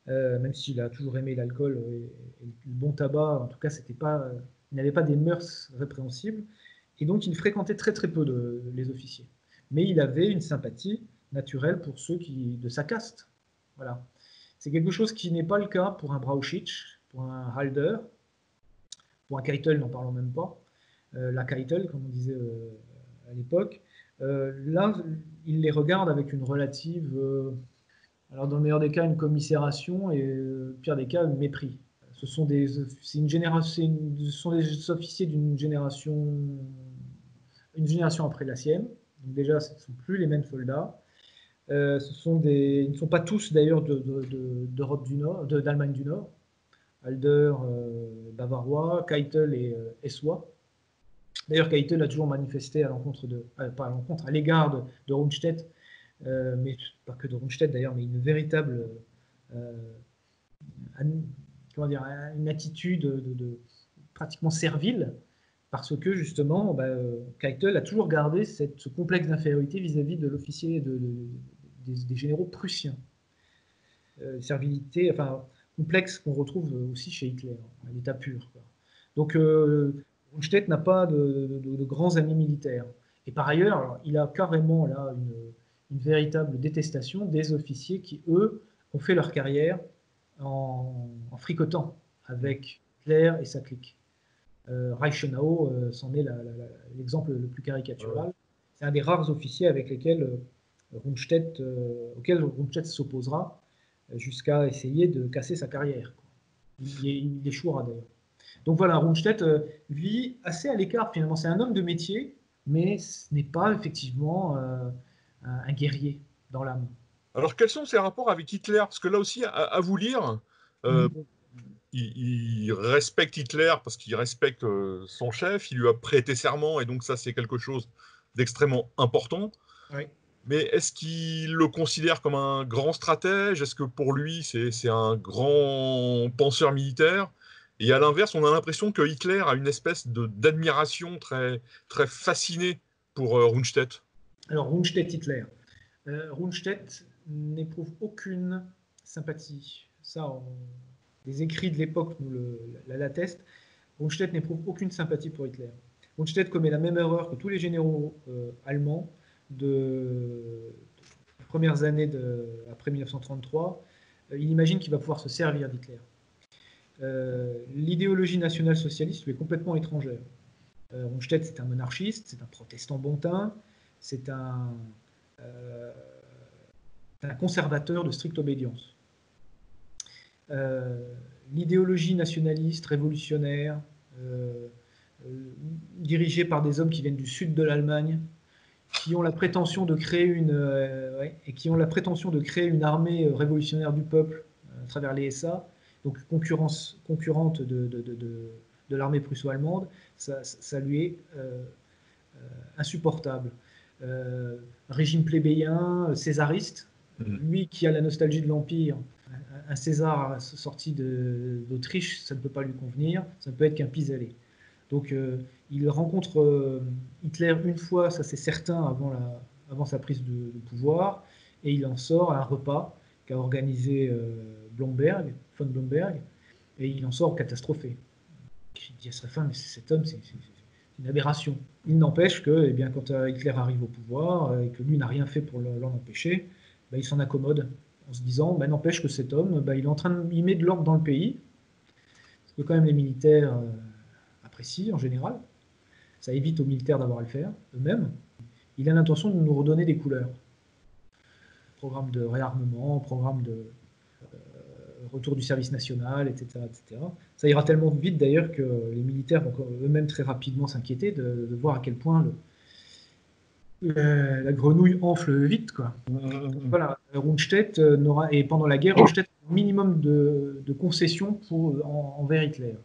S2: même s'il a toujours aimé l'alcool et le bon tabac. En tout cas, il n'avait pas des mœurs répréhensibles. Et donc, il fréquentait très peu les officiers. Mais il avait une sympathie naturelle pour ceux de sa caste. Voilà. C'est quelque chose qui n'est pas le cas pour un Brauchitsch, pour un Halder, pour un Keitel, n'en parlons même pas. La Keitel, comme on disait à l'époque. Là, il les regarde avec une relative, alors dans le meilleur des cas, une commisération et au pire des cas, un mépris. Ce sont des officiers d'une une génération après la sienne. Donc déjà, ce ne sont plus les mêmes soldats. Ils ne sont pas tous d'ailleurs d'Europe du Nord, d'Allemagne du Nord. Halder, bavarois, Keitel et essois. D'ailleurs, Keitel a toujours manifesté à l'égard de Rundstedt, mais pas que de Rundstedt d'ailleurs, mais une véritable une attitude pratiquement servile, parce que justement, Keitel a toujours gardé ce complexe d'infériorité vis-à-vis de l'officier des généraux prussiens. Servilité, enfin, complexe qu'on retrouve aussi chez Hitler, à l'état pur, quoi. Donc, Rundstedt n'a pas de grands amis militaires. Et par ailleurs, alors, il a carrément là une véritable détestation des officiers qui, eux, ont fait leur carrière en fricotant avec Hitler et sa clique. Reichenau c'en est l'exemple le plus caricatural. C'est un des rares officiers avec lesquels auquel Rundstedt s'opposera jusqu'à essayer de casser sa carrière. Il échouera d'ailleurs. Donc voilà, Rundstedt vit assez à l'écart finalement. C'est un homme de métier, mais ce n'est pas effectivement un guerrier dans l'âme.
S1: Alors, quels sont ses rapports avec Hitler? Parce que là aussi, à vous lire, il respecte Hitler parce qu'il respecte son chef, il lui a prêté serment, et donc ça, c'est quelque chose d'extrêmement important.
S2: Oui.
S1: Mais est-ce qu'il le considère comme un grand stratège? Est-ce que pour lui, c'est un grand penseur militaire? Et à l'inverse, on a l'impression que Hitler a une espèce d'admiration très, très fascinée pour Rundstedt.
S2: Alors, Rundstedt-Hitler. Rundstedt n'éprouve aucune sympathie. Ça, les écrits de l'époque nous l'attestent. Rundstedt n'éprouve aucune sympathie pour Hitler. Rundstedt commet la même erreur que tous les généraux allemands des premières années après 1933. Il imagine qu'il va pouvoir se servir d'Hitler. L'idéologie nationale-socialiste lui est complètement étrangère. Rundstedt, c'est un monarchiste, c'est un protestant bontain, c'est un conservateur de stricte obédience. L'idéologie nationaliste, révolutionnaire, dirigée par des hommes qui viennent du sud de l'Allemagne, qui ont la prétention de créer une armée révolutionnaire du peuple à travers les SA, donc concurrente de l'armée prusso-allemande, ça lui est insupportable. Régime plébéien, césariste, lui qui a la nostalgie de l'Empire, un César sorti d'Autriche, ça ne peut pas lui convenir, ça ne peut être qu'un pis-aller. Donc il rencontre Hitler une fois, ça c'est certain, avant sa prise de pouvoir, et il en sort à un repas qu'a organisé von Blomberg, et il en sort catastrophé. Il dit à sa femme, mais cet homme, c'est une aberration. Il n'empêche que, eh bien, quand Hitler arrive au pouvoir et que lui n'a rien fait pour l'en empêcher, il s'en accommode en se disant, n'empêche que cet homme, il met de l'ordre dans le pays, parce que quand même les militaires apprécient en général. Ça évite aux militaires d'avoir à le faire eux-mêmes. Il a l'intention de nous redonner des couleurs. Programme de réarmement, programme de retour du service national, etc., etc. Ça ira tellement vite d'ailleurs que les militaires vont eux-mêmes très rapidement s'inquiéter de voir à quel point La grenouille enfle vite, quoi. Voilà, Rundstedt et pendant la guerre, Rundstedt a un minimum de concessions envers Hitler.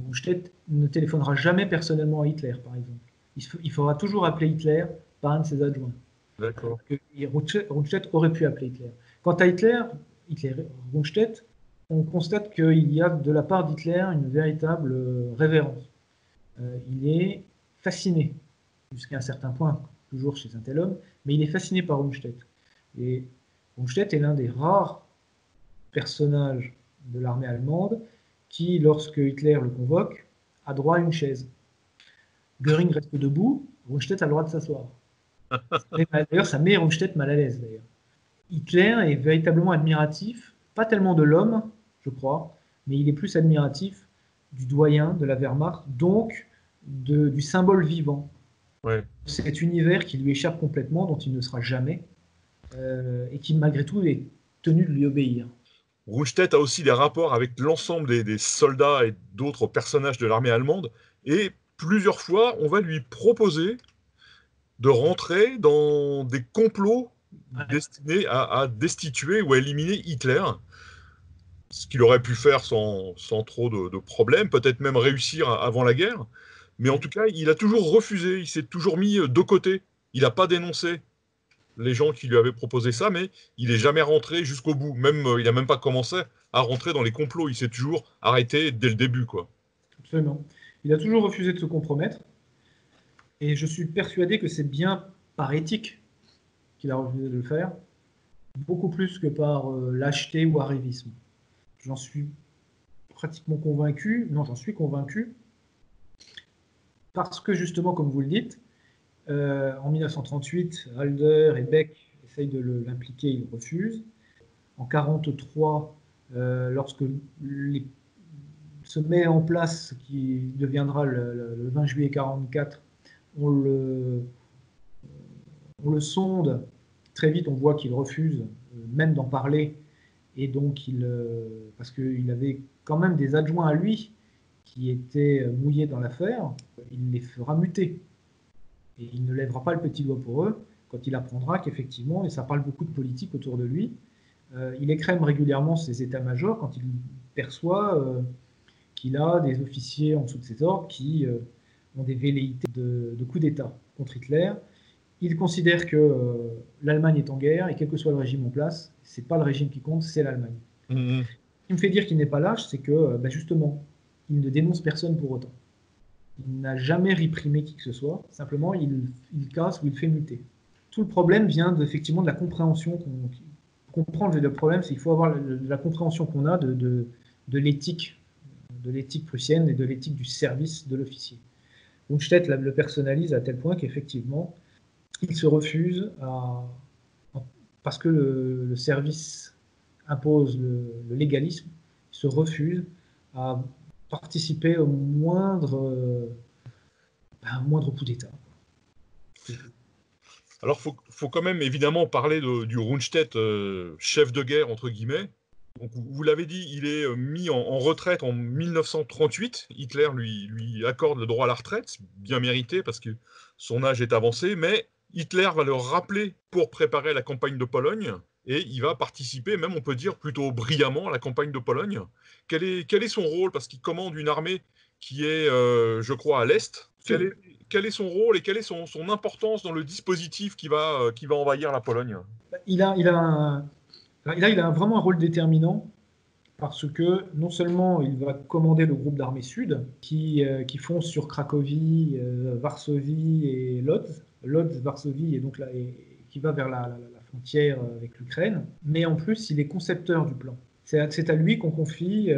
S2: Rundstedt ne téléphonera jamais personnellement à Hitler, par exemple. Il faudra toujours appeler Hitler par un de ses adjoints.
S1: D'accord.
S2: Rundstedt aurait pu appeler Hitler. Quant à Rundstedt, on constate qu'il y a de la part d'Hitler une véritable révérence. Il est fasciné, jusqu'à un certain point, toujours chez un tel homme, mais il est fasciné par Rundstedt. Et Rundstedt est l'un des rares personnages de l'armée allemande qui, lorsque Hitler le convoque, a droit à une chaise. Göring reste debout, Rundstedt a le droit de s'asseoir. D'ailleurs, ça met Rundstedt mal à l'aise, d'ailleurs. Hitler est véritablement admiratif, pas tellement de l'homme, je crois, mais il est plus admiratif du doyen de la Wehrmacht, donc du symbole vivant.
S1: Ouais.
S2: Cet univers qui lui échappe complètement, dont il ne sera jamais, et qui malgré tout est tenu de lui obéir.
S1: Rundstedt a aussi des rapports avec l'ensemble des soldats et d'autres personnages de l'armée allemande, et plusieurs fois, on va lui proposer de rentrer dans des complots destinés à destituer ou à éliminer Hitler, ce qu'il aurait pu faire sans trop de problèmes, peut-être même réussir avant la guerre, mais en tout cas, il a toujours refusé, il s'est toujours mis de côté, il n'a pas dénoncé les gens qui lui avaient proposé ça, mais il n'est jamais rentré jusqu'au bout. Même, il n'a même pas commencé à rentrer dans les complots. Il s'est toujours arrêté dès le début, quoi.
S2: Absolument. Il a toujours refusé de se compromettre. Et je suis persuadé que c'est bien par éthique qu'il a refusé de le faire, beaucoup plus que par lâcheté ou arrivisme. J'en suis pratiquement convaincu, non, j'en suis convaincu, parce que justement, comme vous le dites, en 1938, Halder et Beck essayent de l'impliquer, il refuse. En 1943, lorsque se met en place ce qui deviendra le 20 juillet 1944, on le sonde. Très vite, on voit qu'il refuse même d'en parler, et donc parce qu'il avait quand même des adjoints à lui qui étaient mouillés dans l'affaire, il les fera muter. Et il ne lèvera pas le petit doigt pour eux quand il apprendra qu'effectivement, et ça parle beaucoup de politique autour de lui, il écrème régulièrement ses états-majors quand il perçoit qu'il a des officiers en dessous de ses ordres qui ont des velléités de coup d'État contre Hitler. Il considère que l'Allemagne est en guerre et quel que soit le régime en place, c'est pas le régime qui compte, c'est l'Allemagne.
S1: Mmh.
S2: Ce qui me fait dire qu'il n'est pas lâche, c'est que justement, il ne dénonce personne pour autant. Il n'a jamais réprimé qui que ce soit, simplement il casse ou il fait muter. Tout le problème vient effectivement de la compréhension comprendre le problème, c'est qu'il faut avoir la compréhension qu'on a de l'éthique prussienne et de l'éthique du service de l'officier. Rundstedt le personnalise à tel point qu'effectivement, il se refuse parce que le service impose le légalisme, il se refuse à participer au moindre coup d'État.
S1: Alors, faut quand même évidemment parler du Rundstedt, chef de guerre, entre guillemets. Donc, vous l'avez dit, il est mis en retraite en 1938. Hitler lui accorde le droit à la retraite, bien mérité parce que son âge est avancé, mais Hitler va le rappeler pour préparer la campagne de Pologne, et il va participer, même on peut dire plutôt brillamment, à la campagne de Pologne. Quel est son rôle? Parce qu'il commande une armée qui est, je crois, à l'Est. Quel est son rôle et quelle est son importance dans le dispositif qui va envahir la Pologne?
S2: Il a vraiment un rôle déterminant parce que non seulement il va commander le groupe d'armées sud qui fonce sur Cracovie, Varsovie et Lodz. Lodz, Varsovie, et donc là, qui va vers la frontière avec l'Ukraine, mais en plus il est concepteur du plan. C'est à lui qu'on confie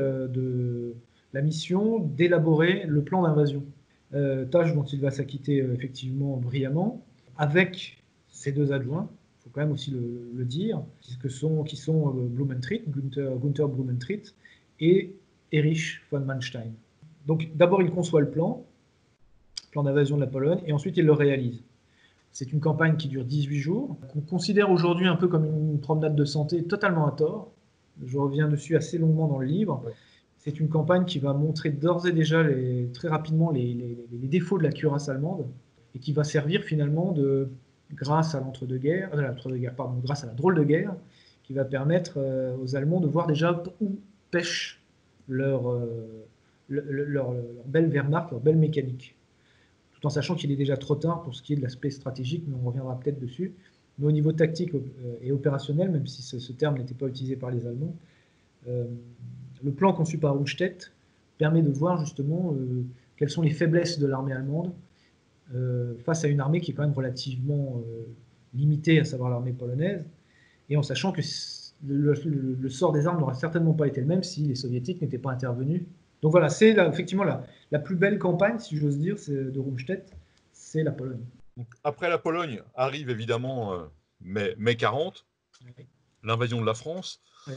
S2: la mission d'élaborer le plan d'invasion. Tâche dont il va s'acquitter effectivement brillamment, avec ses deux adjoints, il faut quand même aussi le dire, qui sont Blumentritt, Gunther Blumentritt et Erich von Manstein. Donc d'abord il conçoit le plan d'invasion de la Pologne, et ensuite il le réalise. C'est une campagne qui dure 18 jours, qu'on considère aujourd'hui un peu comme une promenade de santé, totalement à tort. Je reviens dessus assez longuement dans le livre. Ouais. C'est une campagne qui va montrer d'ores et déjà très rapidement les défauts de la cuirasse allemande, et qui va servir finalement grâce à grâce à la drôle de guerre, qui va permettre aux Allemands de voir déjà où pêche leur belle Wehrmacht, leur belle mécanique. Tout en sachant qu'il est déjà trop tard pour ce qui est de l'aspect stratégique, mais on reviendra peut-être dessus. Mais au niveau tactique et opérationnel, même si ce terme n'était pas utilisé par les Allemands, le plan conçu par Rundstedt permet de voir justement quelles sont les faiblesses de l'armée allemande face à une armée qui est quand même relativement limitée, à savoir l'armée polonaise, et en sachant que le sort des armes n'aurait certainement pas été le même si les soviétiques n'étaient pas intervenus. Donc voilà, c'est effectivement la plus belle campagne, si j'ose dire, de Rundstedt, c'est la Pologne.
S1: Donc, après la Pologne arrive évidemment mai 40,
S2: Oui.
S1: l'invasion de la France.
S2: Oui.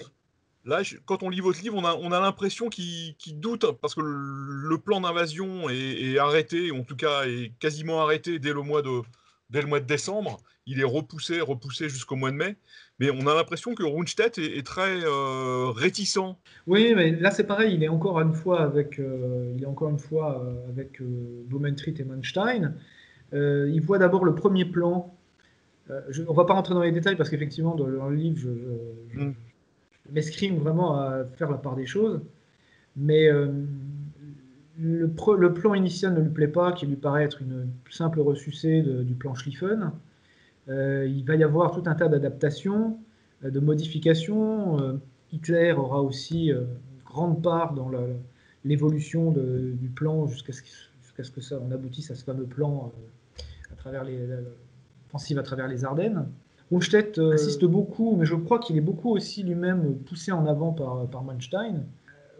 S1: Là, quand on lit votre livre, on a l'impression qu'il doute, parce que le plan d'invasion est arrêté, en tout cas est quasiment arrêté dès le mois de décembre. Il est repoussé jusqu'au mois de mai. Mais on a l'impression que Rundstedt est très réticent.
S2: Oui, mais là c'est pareil, il est encore une fois avec, Blumentritt et Manstein. Il voit d'abord le premier plan. On ne va pas rentrer dans les détails parce qu'effectivement, dans le livre, je m'escrime vraiment à faire la part des choses. Mais le plan initial ne lui plaît pas, qui lui paraît être une simple ressucée du plan Schlieffen. Il va y avoir tout un tas d'adaptations, de modifications. Hitler aura aussi une grande part dans l'évolution du plan jusqu'à ce que ça on aboutisse à ce fameux plan à travers l'offensive à travers les Ardennes. Rundstedt insiste beaucoup, mais je crois qu'il est beaucoup aussi lui-même poussé en avant par Manstein.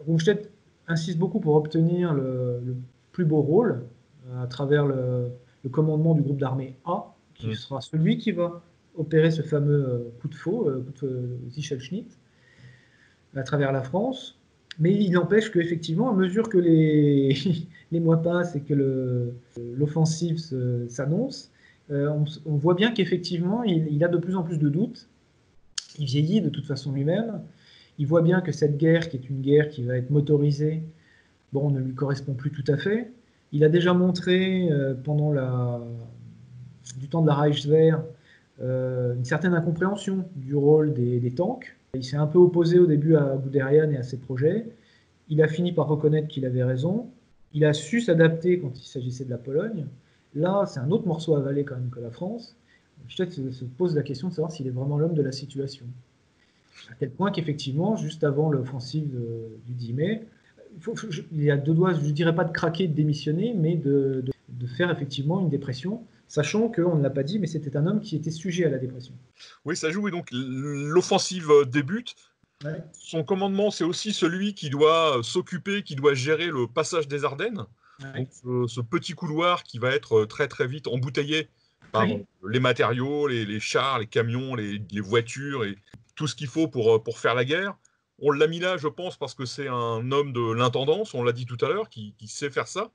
S2: Rundstedt insiste beaucoup pour obtenir le plus beau rôle à travers le commandement du groupe d'armée A, qui sera celui qui va opérer ce fameux coup de faux, Sichelschnitt, à travers la France. Mais il n'empêche qu'effectivement, à mesure que les mois passent et que l'offensive s'annonce, on voit bien qu'effectivement, il a de plus en plus de doutes. Il vieillit de toute façon lui-même. Il voit bien que cette guerre, qui est une guerre qui va être motorisée, ne lui correspond plus tout à fait. Il a déjà montré pendant du temps de la Reichswehr une certaine incompréhension du rôle des tanks. Il s'est un peu opposé au début à Guderian et à ses projets. Il a fini par reconnaître qu'il avait raison. Il a su s'adapter quand il s'agissait de la Pologne. Là, c'est un autre morceau à avaler quand même que la France. Peut-être se pose la question de savoir s'il est vraiment l'homme de la situation. À tel point qu'effectivement, juste avant l'offensive du 10 mai, il y a deux doigts, je ne dirais pas de craquer, de démissionner, mais de faire effectivement une dépression, sachant qu'on ne l'a pas dit, mais c'était un homme qui était sujet à la dépression.
S1: Oui, ça joue, et donc l'offensive débute. Ouais. Son commandement, c'est aussi celui qui doit s'occuper, qui doit gérer le passage des Ardennes. Ouais. Donc, ce petit couloir qui va être très très vite embouteillé par les matériaux, les chars, les camions, les voitures et tout ce qu'il faut pour faire la guerre. On l'a mis là, je pense, parce que c'est un homme de l'intendance, on l'a dit tout à l'heure, qui sait faire ça.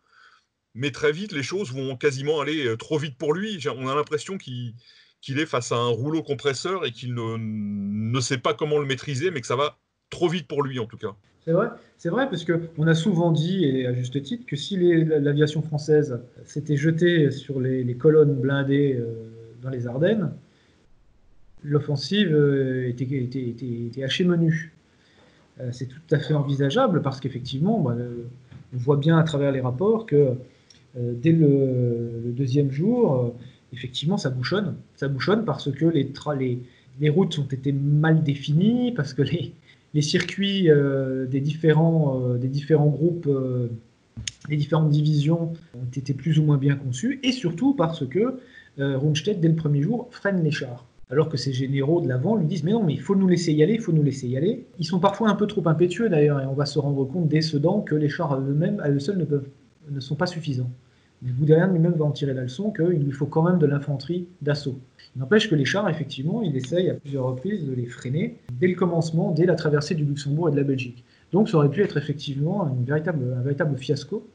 S1: Mais très vite, les choses vont quasiment aller trop vite pour lui. On a l'impression qu'il est face à un rouleau compresseur et qu'il ne sait pas comment le maîtriser, mais que ça va trop vite pour lui en tout cas.
S2: C'est vrai parce qu'on a souvent dit, et à juste titre, que si l'aviation française s'était jetée sur les colonnes blindées dans les Ardennes, l'offensive était hachée menu. C'est tout à fait envisageable parce qu'effectivement, on voit bien à travers les rapports que dès le deuxième jour, effectivement, ça bouchonne. Ça bouchonne parce que les routes ont été mal définies, parce que les circuits des différents groupes, des différentes divisions ont été plus ou moins bien conçus, et surtout parce que Rundstedt, dès le premier jour, freine les chars. Alors que ces généraux de l'avant lui disent « Mais non, mais il faut nous laisser y aller, il faut nous laisser y aller ». Ils sont parfois un peu trop impétueux d'ailleurs, et on va se rendre compte dès Sedan que les chars à eux seuls ne sont pas suffisants. Mais Guderian lui-même va en tirer la leçon qu'il lui faut quand même de l'infanterie d'assaut. Il n'empêche que les chars, effectivement, il essaye à plusieurs reprises de les freiner dès le commencement, dès la traversée du Luxembourg et de la Belgique. Donc ça aurait pu être effectivement un véritable fiasco.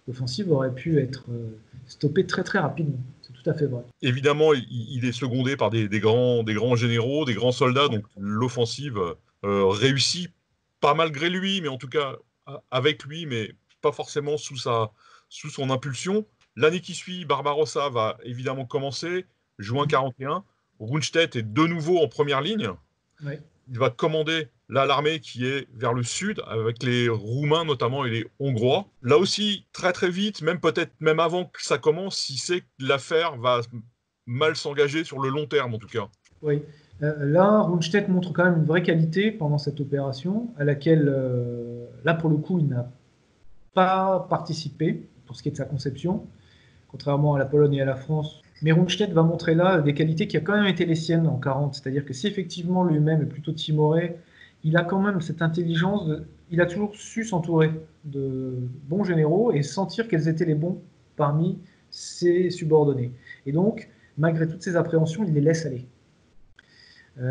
S2: L'offensive aurait pu être stoppée très très rapidement. C'est tout à fait vrai.
S1: Évidemment, il est secondé par des grands généraux, des grands soldats, donc l'offensive réussit, pas malgré lui, mais en tout cas avec lui, mais pas forcément sous son impulsion. L'année qui suit, Barbarossa va évidemment commencer. juin 41, Rundstedt est de nouveau en première ligne.
S2: Ouais.
S1: Il va commander là l'armée qui est vers le sud, avec les Roumains notamment et les Hongrois. Là aussi, très très vite, même peut-être même avant que ça commence, il sait que l'affaire va mal s'engager sur le long terme en tout cas.
S2: Oui. Là, Rundstedt montre quand même une vraie qualité pendant cette opération, à laquelle, là pour le coup, il n'a pas participé pour ce qui est de sa conception, contrairement à la Pologne et à la France. Mais Rundstedt va montrer là des qualités qui ont quand même été les siennes en 40. C'est-à-dire que si effectivement lui-même est plutôt timoré, il a quand même cette intelligence, il a toujours su s'entourer de bons généraux et sentir quels étaient les bons parmi ses subordonnés. Et donc, malgré toutes ces appréhensions, il les laisse aller.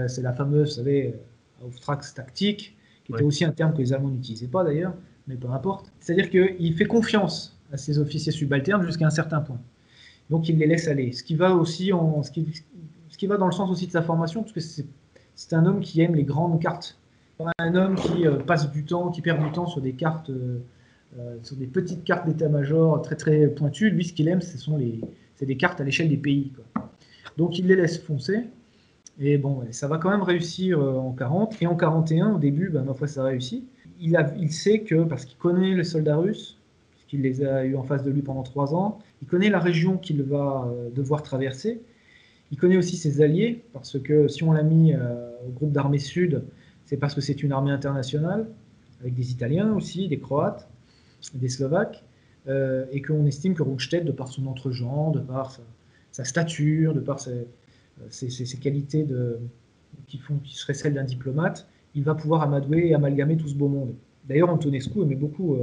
S2: C'est la fameuse, vous savez, Auftragstaktik, qui était aussi un terme que les Allemands n'utilisaient pas d'ailleurs, mais peu importe. C'est-à-dire qu'il fait confiance à ses officiers subalternes jusqu'à un certain point. Donc il les laisse aller. Ce qui va dans le sens aussi de sa formation, parce que c'est un homme qui aime les grandes cartes. Un homme qui passe du temps, qui perd du temps sur des cartes, sur des petites cartes d'état-major très très pointues. Lui, ce qu'il aime, c'est des cartes à l'échelle des pays, quoi. Donc il les laisse foncer. Et bon, ça va quand même réussir en 40. Et en 41, au début, ma foi, ça réussit. Il sait que, parce qu'il connaît les soldats russes, puisqu'il les a eu en face de lui pendant 3 ans, il connaît la région qu'il va devoir traverser. Il connaît aussi ses alliés, parce que si on l'a mis au groupe d'armées sud, c'est parce que c'est une armée internationale, avec des Italiens aussi, des Croates, des Slovaques, et qu'on estime que Rundstedt, de par son entre-gens, de par sa stature, de par ses qualités qui seraient celles d'un diplomate, il va pouvoir amadouer et amalgamer tout ce beau monde. D'ailleurs, Antonescu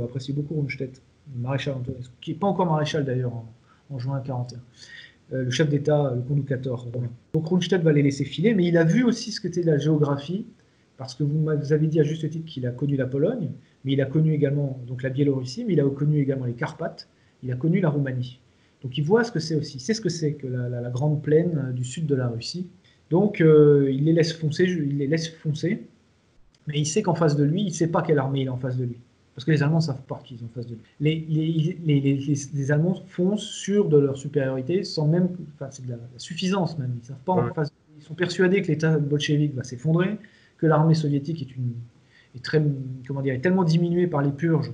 S2: appréciait beaucoup Rundstedt, le maréchal Antonescu, qui n'est pas encore maréchal d'ailleurs en juin 41. Le chef d'État, le conducateur romain. Donc Rundstedt va les laisser filer, mais il a vu aussi ce que c'était la géographie, parce que vous avez dit à juste titre qu'il a connu la Pologne, mais il a connu également donc la Biélorussie, mais il a connu également les Carpates, il a connu la Roumanie. Donc il voit ce que c'est aussi, c'est ce que c'est que la grande plaine du sud de la Russie. Donc il les laisse foncer, mais il sait qu'en face de lui, il ne sait pas quelle armée il est en face de lui. Parce que les Allemands ne savent pas qui ils ont en face de lui. Les Allemands foncent sûrs de leur supériorité, sans même. Enfin, c'est de la suffisance même. Ils savent pas en face. Ils sont persuadés que l'État bolchevique va s'effondrer, que l'armée soviétique est tellement diminuée par les purges.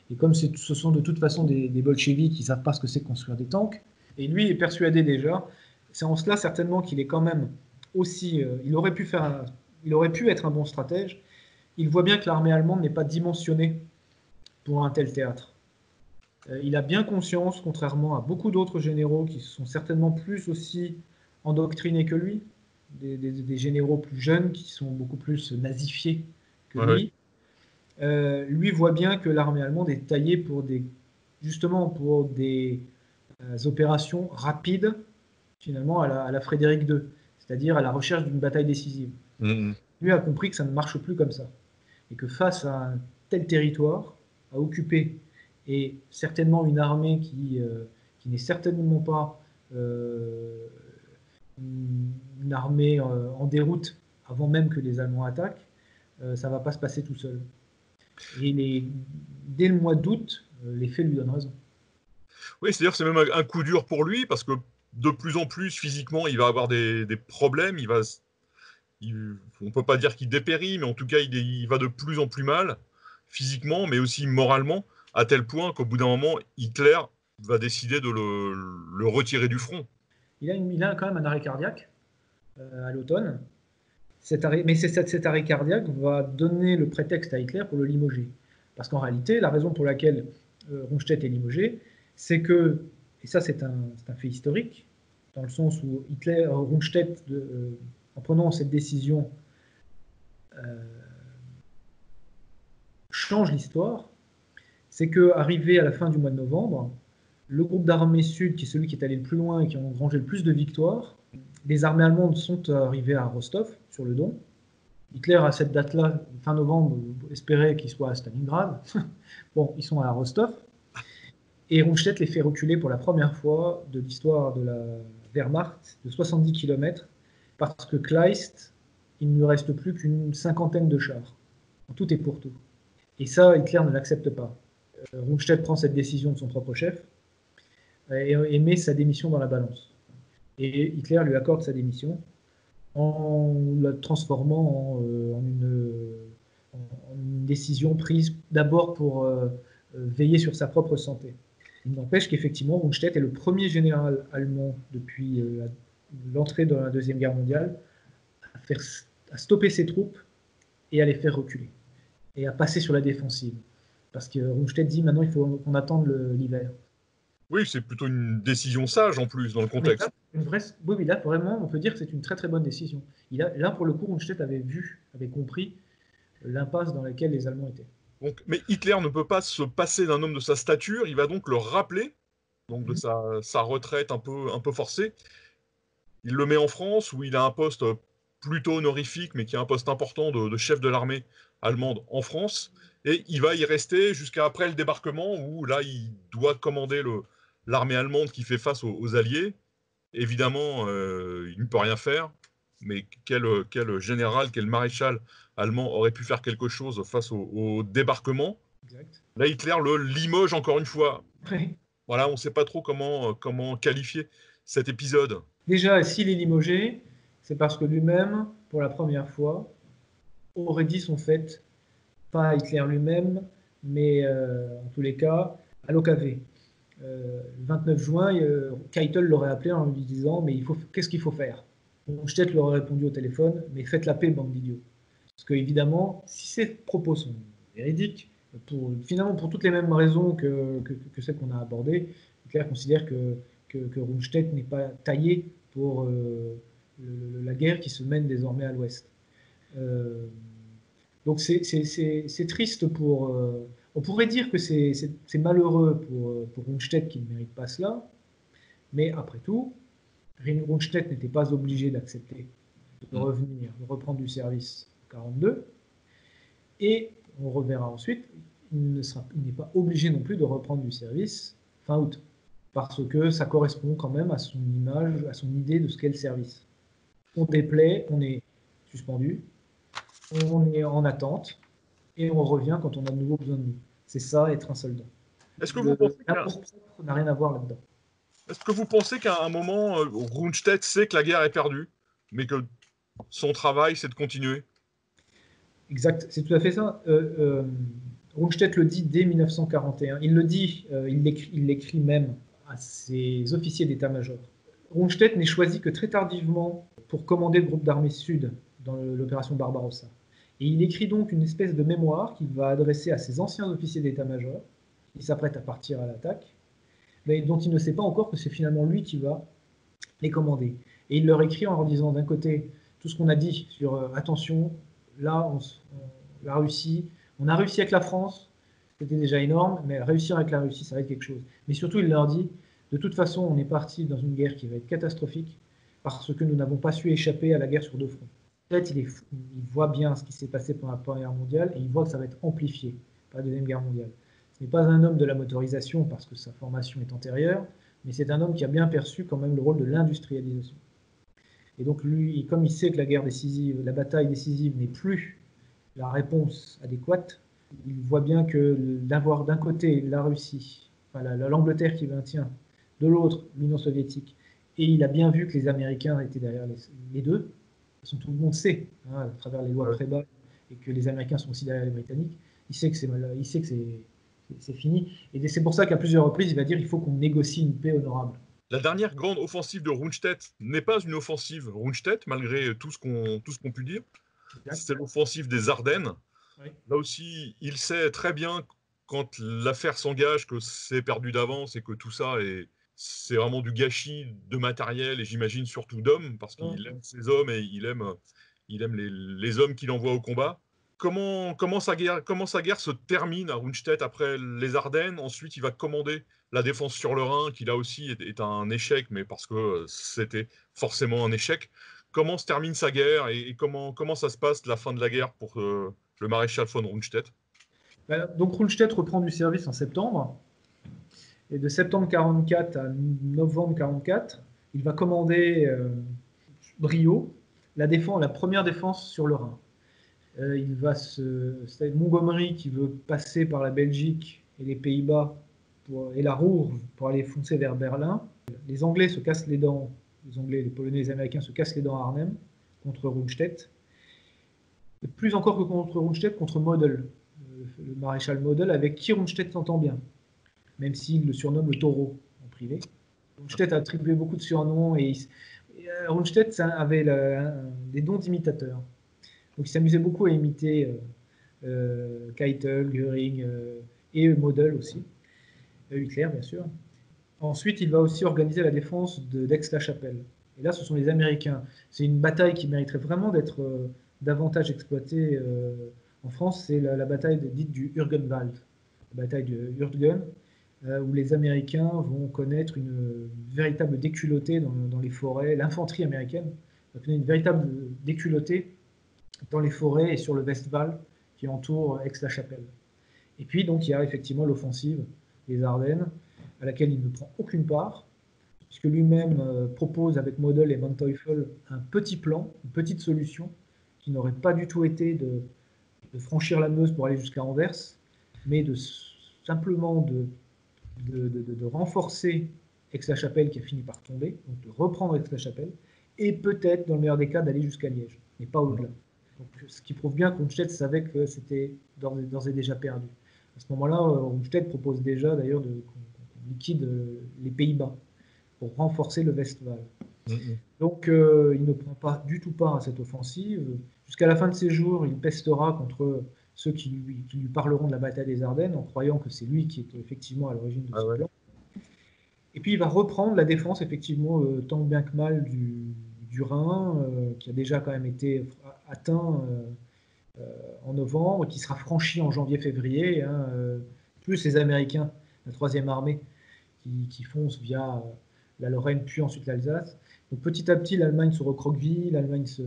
S2: Et comme ce sont de toute façon des bolcheviks, ils ne savent pas ce que c'est que construire des tanks. Et lui est persuadé déjà. C'est en cela certainement qu'il est quand même aussi. Il aurait pu être un bon stratège. Il voit bien que l'armée allemande n'est pas dimensionnée pour un tel théâtre. Il a bien conscience, contrairement à beaucoup d'autres généraux qui sont certainement plus aussi endoctrinés que lui, des généraux plus jeunes qui sont beaucoup plus nazifiés que lui. Lui voit bien que l'armée allemande est taillée pour des opérations rapides, finalement à la Frédéric II, c'est-à-dire à la recherche d'une bataille décisive. Lui a compris que ça ne marche plus comme ça, et que face à un tel territoire à occuper, et certainement une armée qui n'est certainement pas une armée en déroute avant même que les Allemands attaquent, ça ne va pas se passer tout seul. Et dès le mois d'août, les faits lui donnent raison.
S1: Oui, c'est-à-dire que c'est même un coup dur pour lui, parce que de plus en plus, physiquement, il va avoir des problèmes. On ne peut pas dire qu'il dépérit, mais en tout cas, il va de plus en plus mal, physiquement, mais aussi moralement, à tel point qu'au bout d'un moment, Hitler va décider de le retirer du front.
S2: Il a quand même un arrêt cardiaque à l'automne. Mais cet arrêt cardiaque va donner le prétexte à Hitler pour le limoger. Parce qu'en réalité, la raison pour laquelle Rundstedt est limogé, c'est que, et ça c'est un fait historique, dans le sens où Rundstedt, en prenant cette décision, change l'histoire, c'est qu'arrivé à la fin du mois de novembre, le groupe d'armées sud, qui est celui qui est allé le plus loin et qui a engrangé le plus de victoires, les armées allemandes sont arrivées à Rostov, sur le Don. Hitler, à cette date-là, fin novembre, espérait qu'ils soient à Stalingrad. Bon, ils sont à Rostov. Et Rundstedt les fait reculer pour la première fois de l'histoire de la Wehrmacht de 70 km, parce que Kleist, il ne lui reste plus qu'une cinquantaine de chars. Tout est pour tout. Et ça, Hitler ne l'accepte pas. Rundstedt prend cette décision de son propre chef et met sa démission dans la balance. Et Hitler lui accorde sa démission en la transformant en une décision prise d'abord pour veiller sur sa propre santé. Il n'empêche qu'effectivement, Rundstedt est le premier général allemand depuis l'entrée dans la Deuxième Guerre mondiale à stopper ses troupes et à les faire reculer, et à passer sur la défensive. Parce que Rundstedt dit maintenant il faut qu'on attende l'hiver.
S1: Oui, c'est plutôt une décision sage en plus dans le
S2: Mais
S1: contexte.
S2: là, oui, là, vraiment, on peut dire que c'est une très très bonne décision. Là, pour le coup, Rundstedt avait compris l'impasse dans laquelle les Allemands étaient.
S1: Donc, mais Hitler ne peut pas se passer d'un homme de sa stature, il va donc le rappeler donc de sa retraite un peu forcée. Il le met en France, où il a un poste plutôt honorifique, mais qui est un poste important de chef de l'armée allemande en France. Et il va y rester jusqu'à après le débarquement, où là, il doit commander l'armée allemande qui fait face aux Alliés. Évidemment, il ne peut rien faire, mais quel général, quel maréchal allemand aurait pu faire quelque chose face au débarquement?
S2: Exact.
S1: Là, Hitler le limoge encore une fois.
S2: Oui.
S1: Voilà, on ne sait pas trop comment qualifier cet épisode.
S2: Déjà, s'il est limogé, c'est parce que lui-même, pour la première fois, aurait dit son fait, pas à Hitler lui-même, mais en tous les cas, à l'OKV. Le 29 juin, Keitel l'aurait appelé en lui disant mais qu'est-ce qu'il faut faire? Rundstedt leur aurait répondu au téléphone mais faites la paix, bande d'idiots. Parce que, évidemment, si ces propos sont véridiques, finalement pour toutes les mêmes raisons que celles qu'on a abordées, Hitler considère que Rundstedt n'est pas taillé pour la guerre qui se mène désormais à l'Ouest. Donc c'est triste pour. On pourrait dire que c'est malheureux pour Rundstedt qui ne mérite pas cela, mais après tout, Rundstedt n'était pas obligé d'accepter de revenir, de reprendre du service en 1942, et on reverra ensuite, il n'est pas obligé non plus de reprendre du service fin août, parce que ça correspond quand même à son image, à son idée de ce qu'est le service. On déplaît, on est suspendu, on est en attente, et on revient quand on a de nouveau besoin de nous. C'est ça, être un soldat.
S1: Est-ce que vous pensez
S2: L'amour-propre n'a rien à voir là-dedans.
S1: Est-ce que vous pensez qu'à un moment, Rundstedt sait que la guerre est perdue, mais que son travail, c'est de continuer?
S2: Exact, c'est tout à fait ça. Rundstedt le dit dès 1941. Il le dit, il l'écrit même à ses officiers d'état-major. Rundstedt n'est choisi que très tardivement pour commander le groupe d'armées sud dans l'opération Barbarossa. Et il écrit donc une espèce de mémoire qu'il va adresser à ses anciens officiers d'état-major, qui s'apprêtent à partir à l'attaque, mais dont il ne sait pas encore que c'est finalement lui qui va les commander. Et il leur écrit en leur disant d'un côté tout ce qu'on a dit sur attention, là, la Russie, on a réussi avec la France, c'était déjà énorme, mais réussir avec la Russie, ça va être quelque chose. Mais surtout, il leur dit, de toute façon, on est parti dans une guerre qui va être catastrophique parce que nous n'avons pas su échapper à la guerre sur deux fronts. Peut-être il voit bien ce qui s'est passé pendant la Première Guerre mondiale et il voit que ça va être amplifié par la Deuxième Guerre mondiale. Ce n'est pas un homme de la motorisation parce que sa formation est antérieure, mais c'est un homme qui a bien perçu quand même le rôle de l'industrialisation. Et donc lui, comme il sait que la guerre décisive, la bataille décisive n'est plus la réponse adéquate, il voit bien que d'avoir d'un côté la Russie, enfin l'Angleterre qui maintient, de l'autre l'Union soviétique, et il a bien vu que les Américains étaient derrière les deux. De toute façon, tout le monde sait, hein, à travers les lois Prébat, et que les Américains sont aussi derrière les Britanniques. Il sait que c'est fini. Et c'est pour ça qu'à plusieurs reprises, il va dire qu'il faut qu'on négocie une paix honorable.
S1: La dernière grande offensive de Rundstedt n'est pas une offensive Rundstedt, malgré tout ce qu'on peut dire. C'est l'offensive des Ardennes. Oui. Là aussi, il sait très bien quand l'affaire s'engage que c'est perdu d'avance et que tout ça c'est vraiment du gâchis de matériel et j'imagine surtout d'hommes, parce qu'il aime ses hommes et il aime les hommes qu'il envoie au combat. Comment sa guerre se termine à Rundstedt après les Ardennes? Ensuite, il va commander la défense sur le Rhin, qui là aussi est un échec, mais parce que c'était forcément un échec. Comment se termine sa guerre et comment ça se passe la fin de la guerre pour le maréchal von Rundstedt?
S2: Donc Rundstedt reprend du service en septembre. Et de septembre 1944 à novembre 1944, il va commander brio la première défense sur le Rhin. C'est Montgomery qui veut passer par la Belgique et les Pays-Bas et la Ruhr pour aller foncer vers Berlin. Les Anglais se cassent les dents les Anglais, les Polonais et les Américains se cassent les dents à Arnhem contre Rundstedt. Et plus encore que contre Rundstedt, contre Model, le maréchal Model, avec qui Rundstedt s'entend bien, même s'il le surnomme le taureau en privé. Rundstedt a attribué beaucoup de surnoms et Rundstedt avait des dons d'imitateur. Donc il s'amusait beaucoup à imiter Keitel, Göring et Model aussi, Hitler bien sûr. Ensuite, il va aussi organiser la défense d'Aix-la-Chapelle. Et là, ce sont les Américains. C'est une bataille qui mériterait vraiment d'être davantage exploitée en France. C'est la bataille dite du Hürgenwald, la bataille de Hürtgen, où les Américains vont connaître une véritable déculottée dans les forêts. L'infanterie américaine va connaître une véritable déculottée dans les forêts et sur le Westwall qui entoure Aix-la-Chapelle. Et puis, donc, il y a effectivement l'offensive des Ardennes, à laquelle il ne prend aucune part, puisque lui-même propose avec Model et Manteuffel un petit plan, une petite solution, qui n'aurait pas du tout été de franchir la Meuse pour aller jusqu'à Anvers, mais simplement de renforcer Aix-la-Chapelle qui a fini par tomber, donc de reprendre Aix-la-Chapelle, et peut-être, dans le meilleur des cas, d'aller jusqu'à Liège, mais pas au-delà. Donc, ce qui prouve bien que Rundstedt savait que c'était d'ores et déjà perdu. À ce moment-là, Rundstedt propose déjà d'ailleurs qu'on liquide les Pays-Bas pour renforcer le Westwall. Donc il ne prend pas du tout part à cette offensive. Jusqu'à la fin de ses jours, il pestera contre ceux qui lui parleront de la bataille des Ardennes en croyant que c'est lui qui est effectivement à l'origine de ce plan. Et puis il va reprendre la défense effectivement tant bien que mal du Rhin, qui a déjà quand même été atteint en novembre, qui sera franchi en janvier-février, plus les Américains, la 3e armée, qui foncent via la Lorraine, puis ensuite l'Alsace. Donc petit à petit, l'Allemagne se recroqueville, l'Allemagne se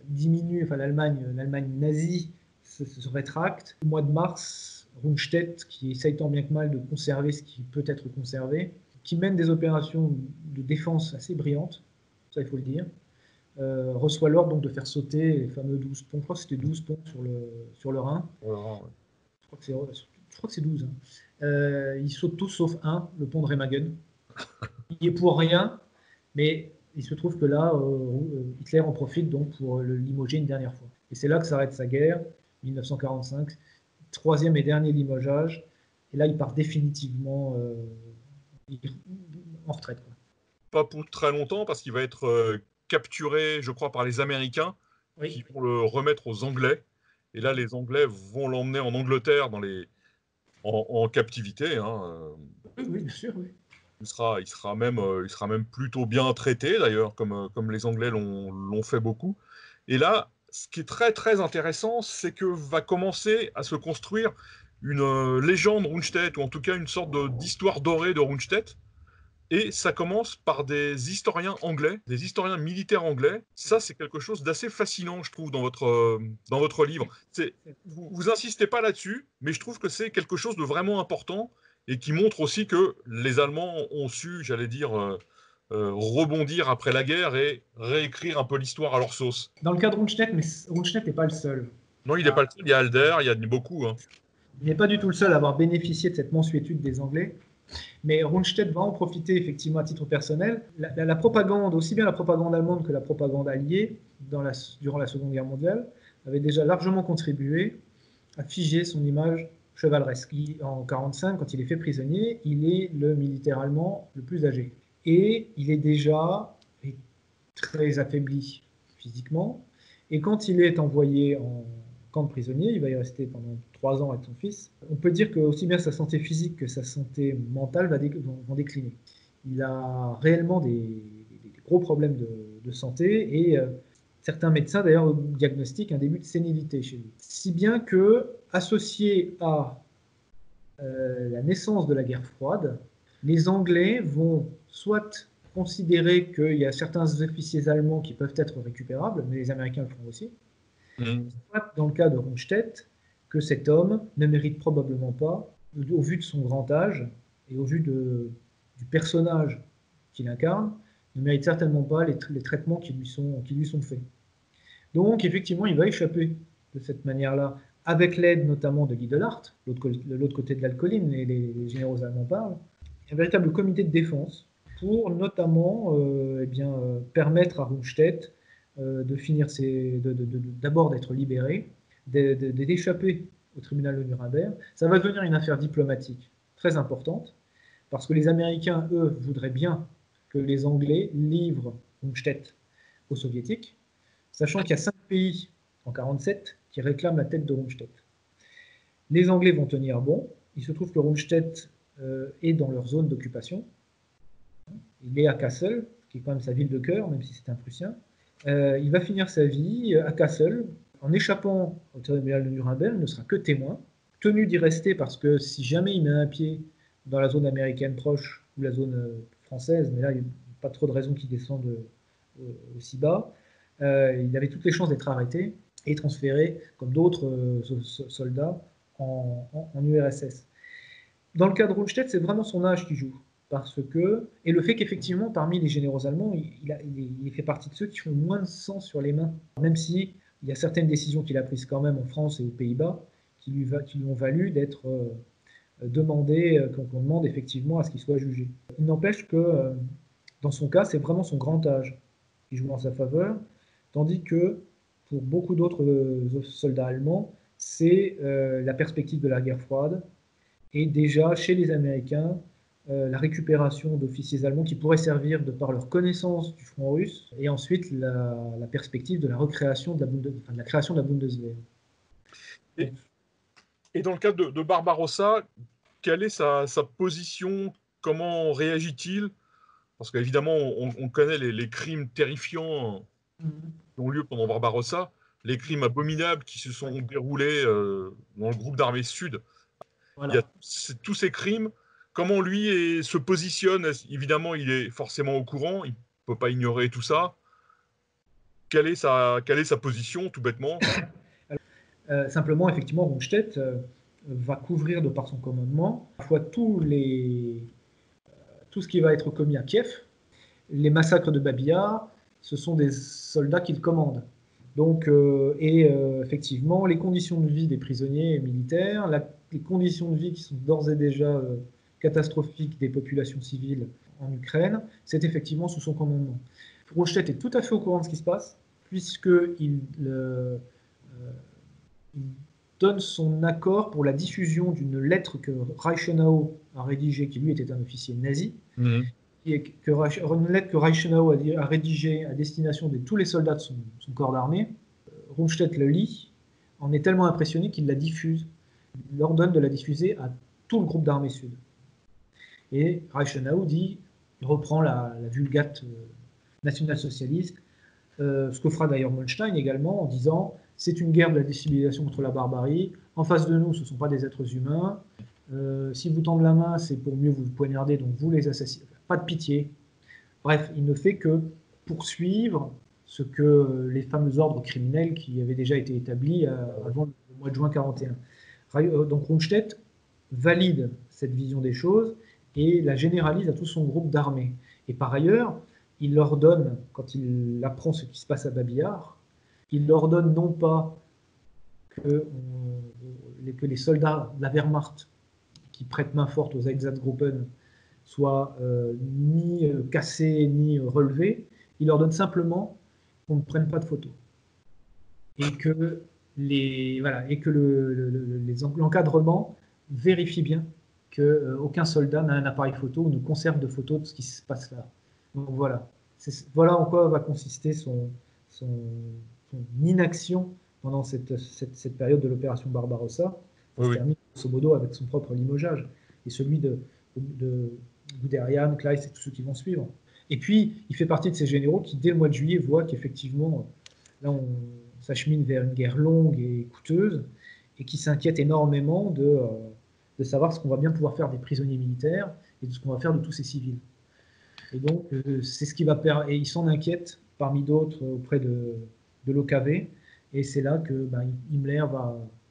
S2: diminue, enfin l'Allemagne nazie se rétracte. Au mois de mars, Rundstedt, qui essaye tant bien que mal de conserver ce qui peut être conservé, qui mène des opérations de défense assez brillantes, ça il faut le dire, reçoit l'ordre donc de faire sauter les fameux 12 ponts. Je crois que c'était 12 ponts sur le Rhin. Je crois que c'est 12. Ils sautent tous sauf un, le pont de Remagen. Il est pour rien, mais il se trouve que là, Hitler en profite donc pour le limoger une dernière fois. Et c'est là que s'arrête sa guerre, 1945, 3e et dernier limogeage. Et là, il part définitivement en retraite.
S1: Pas pour très longtemps, parce qu'il va être capturé, je crois, par les Américains, qui vont le remettre aux Anglais. Et là, les Anglais vont l'emmener en Angleterre en captivité.
S2: Oui, bien sûr, oui.
S1: Il sera même plutôt bien traité, d'ailleurs, comme les Anglais l'ont fait beaucoup. Et là, ce qui est très, très intéressant, c'est que va commencer à se construire une légende Rundstedt, ou en tout cas une sorte d'histoire dorée de Rundstedt. Et ça commence par des historiens anglais, des historiens militaires anglais. Ça, c'est quelque chose d'assez fascinant, je trouve, dans votre livre. Vous insistez pas là-dessus, mais je trouve que c'est quelque chose de vraiment important et qui montre aussi que les Allemands ont su, j'allais dire, rebondir après la guerre et réécrire un peu l'histoire à leur sauce.
S2: Dans le cas de Rundstedt, mais Rundstedt n'est pas le seul.
S1: Non, il n'est pas le seul. Il y a Halder, il y a beaucoup.
S2: Il n'est pas du tout le seul à avoir bénéficié de cette mansuétude des Anglais. Mais Rundstedt va en profiter effectivement à titre personnel. La propagande, aussi bien la propagande allemande que la propagande alliée, durant la Seconde Guerre mondiale, avait déjà largement contribué à figer son image chevaleresque. En 1945, quand il est fait prisonnier, il est le militaire allemand le plus âgé. Et il est déjà très affaibli physiquement. Et quand il est envoyé en camp de prisonnier, il va y rester pendant 3 ans avec son fils. On peut dire que aussi bien sa santé physique que sa santé mentale vont décliner. Il a réellement des gros problèmes de santé et certains médecins d'ailleurs diagnostiquent un début de sénilité chez lui. Si bien que, associé à la naissance de la guerre froide, les Anglais vont soit considérer qu'il y a certains officiers allemands qui peuvent être récupérables, mais les Américains le feront aussi, soit dans le cas de Rundstedt, que cet homme ne mérite probablement pas, au vu de son grand âge et au vu du personnage qu'il incarne, ne mérite certainement pas les traitements qui lui sont faits. Donc effectivement, il va échapper de cette manière-là, avec l'aide notamment de Guy Delart, de l'autre côté de la colline, et les généraux allemands parlent. Un véritable comité de défense pour notamment permettre à Rundstedt d'abord d'être libéré, d'échapper au tribunal de Nuremberg. Ça va devenir une affaire diplomatique très importante, parce que les Américains, eux, voudraient bien que les Anglais livrent Rundstedt aux Soviétiques, sachant qu'il y a 5 pays en 1947 qui réclament la tête de Rundstedt. Les Anglais vont tenir bon. Il se trouve que Rundstedt est dans leur zone d'occupation. Il est à Kassel, qui est quand même sa ville de cœur, même si c'est un Prussien. Il va finir sa vie à Kassel. En échappant au tribunal de Nuremberg, il ne sera que témoin, tenu d'y rester parce que si jamais il met un pied dans la zone américaine proche ou la zone française, mais là, il n'y a pas trop de raisons qu'il descende aussi bas, il avait toutes les chances d'être arrêté et transféré, comme d'autres soldats, en URSS. Dans le cas de Rundstedt, c'est vraiment son âge qui joue. Et le fait qu'effectivement, parmi les généraux allemands, il fait partie de ceux qui ont moins de sang sur les mains, même si il y a certaines décisions qu'il a prises quand même en France et aux Pays-Bas qui lui ont valu d'être qu'on demande effectivement à ce qu'il soit jugé. Il n'empêche que dans son cas, c'est vraiment son grand âge qui joue en sa faveur, tandis que pour beaucoup d'autres soldats allemands, c'est la perspective de la guerre froide et déjà chez les Américains, la récupération d'officiers allemands qui pourraient servir de par leur connaissance du front russe, et ensuite la perspective de la recréation de la création de la Bundeswehr.
S1: Et dans le cas de Barbarossa, quelle est sa position? Comment réagit-il? Parce qu'évidemment, on connaît les crimes terrifiants qui ont lieu pendant Barbarossa, les crimes abominables qui se sont déroulés dans le groupe d'armées sud. Voilà. Il y a tous ces crimes. Comment lui se positionne? Évidemment, il est forcément au courant, il ne peut pas ignorer tout ça. Quelle est sa position, tout bêtement?
S2: Simplement, effectivement, Rundstedt va couvrir de par son commandement à la fois tout ce qui va être commis à Kiev. Les massacres de Babi Yar, ce sont des soldats qu'il commande. Donc, effectivement, les conditions de vie des prisonniers militaires, les conditions de vie qui sont d'ores et déjà catastrophiques des populations civiles en Ukraine, c'est effectivement sous son commandement. Rundstedt est tout à fait au courant de ce qui se passe, puisqu'il il donne son accord pour la diffusion d'une lettre que Reichenau a rédigée, qui lui était un officier nazi, une lettre que Reichenau a rédigée à destination de tous les soldats de son corps d'armée. Rundstedt le lit, en est tellement impressionné qu'il la diffuse. Il ordonne de la diffuser à tout le groupe d'armée sud. Et Reichenau il reprend la vulgate national-socialiste, ce que fera d'ailleurs Molnstein également, en disant c'est une guerre de la décivilisation contre la barbarie, en face de nous ce ne sont pas des êtres humains, si vous tendez la main c'est pour mieux vous poignarder, donc vous les assassinez, pas de pitié. Bref, il ne fait que poursuivre ce que les fameux ordres criminels qui avaient déjà été établis avant le mois de juin 1941. Donc Rundstedt valide cette vision des choses et la généralise à tout son groupe d'armée. Et par ailleurs, il leur donne, quand il apprend ce qui se passe à Babi Yar, il leur donne non pas que les soldats de la Wehrmacht qui prêtent main forte aux Einsatzgruppen soient ni cassés ni relevés, il leur donne simplement qu'on ne prenne pas de photos. Et que l'encadrement vérifie bien qu'aucun soldat n'a un appareil photo ou ne conserve de photos de ce qui se passe là. Donc voilà. Voilà en quoi va consister son inaction pendant cette période de l'opération Barbarossa. Ça se termine grosso modo avec son propre limogeage et celui de Guderian, Kleist et tous ceux qui vont suivre. Et puis, il fait partie de ces généraux qui, dès le mois de juillet, voient qu'effectivement, là, on s'achemine vers une guerre longue et coûteuse et qui s'inquiètent énormément de savoir ce qu'on va bien pouvoir faire des prisonniers militaires et de ce qu'on va faire de tous ces civils. Et donc, c'est ce qui va et ils s'en inquiètent parmi d'autres auprès de l'OKV. Et c'est là que Himmler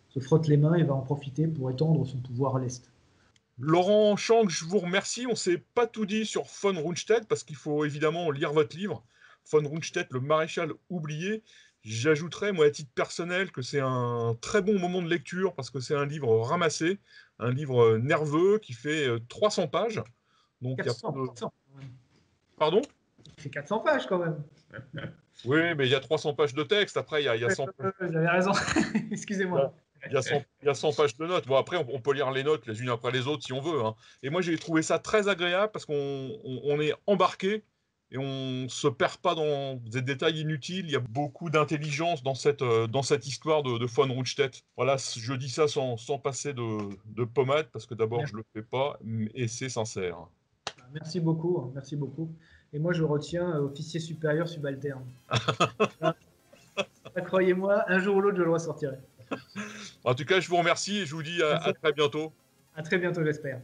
S2: se frotte les mains et va en profiter pour étendre son pouvoir à l'Est.
S1: Laurent Chang, je vous remercie. On ne s'est pas tout dit sur von Rundstedt parce qu'il faut évidemment lire votre livre, Von Rundstedt, le maréchal oublié. J'ajouterais, moi, à titre personnel, que c'est un très bon moment de lecture parce que c'est un livre ramassé, un livre nerveux qui fait 300 pages. Donc,
S2: 400,
S1: Pardon?
S2: Il fait 400 pages quand même.
S1: Oui, mais il y a 300 pages de texte. Après, il y a 100 pages.
S2: J'avais raison. Excusez-moi.
S1: Il y a 100 pages de notes. Bon, après, on peut lire les notes les unes après les autres si on veut, hein. Et moi, j'ai trouvé ça très agréable parce qu'on est embarqué et on se perd pas dans des détails inutiles. Il y a beaucoup d'intelligence dans cette histoire de von Rundstedt. Voilà, je dis ça sans passer de pommade parce que d'abord, je le fais pas et c'est sincère.
S2: Merci beaucoup, merci beaucoup. Et moi, je retiens officier supérieur subalterne. Croyez-moi, un jour ou l'autre, je le ressortirai.
S1: En tout cas, je vous remercie et je vous dis à très bientôt.
S2: À très bientôt, j'espère.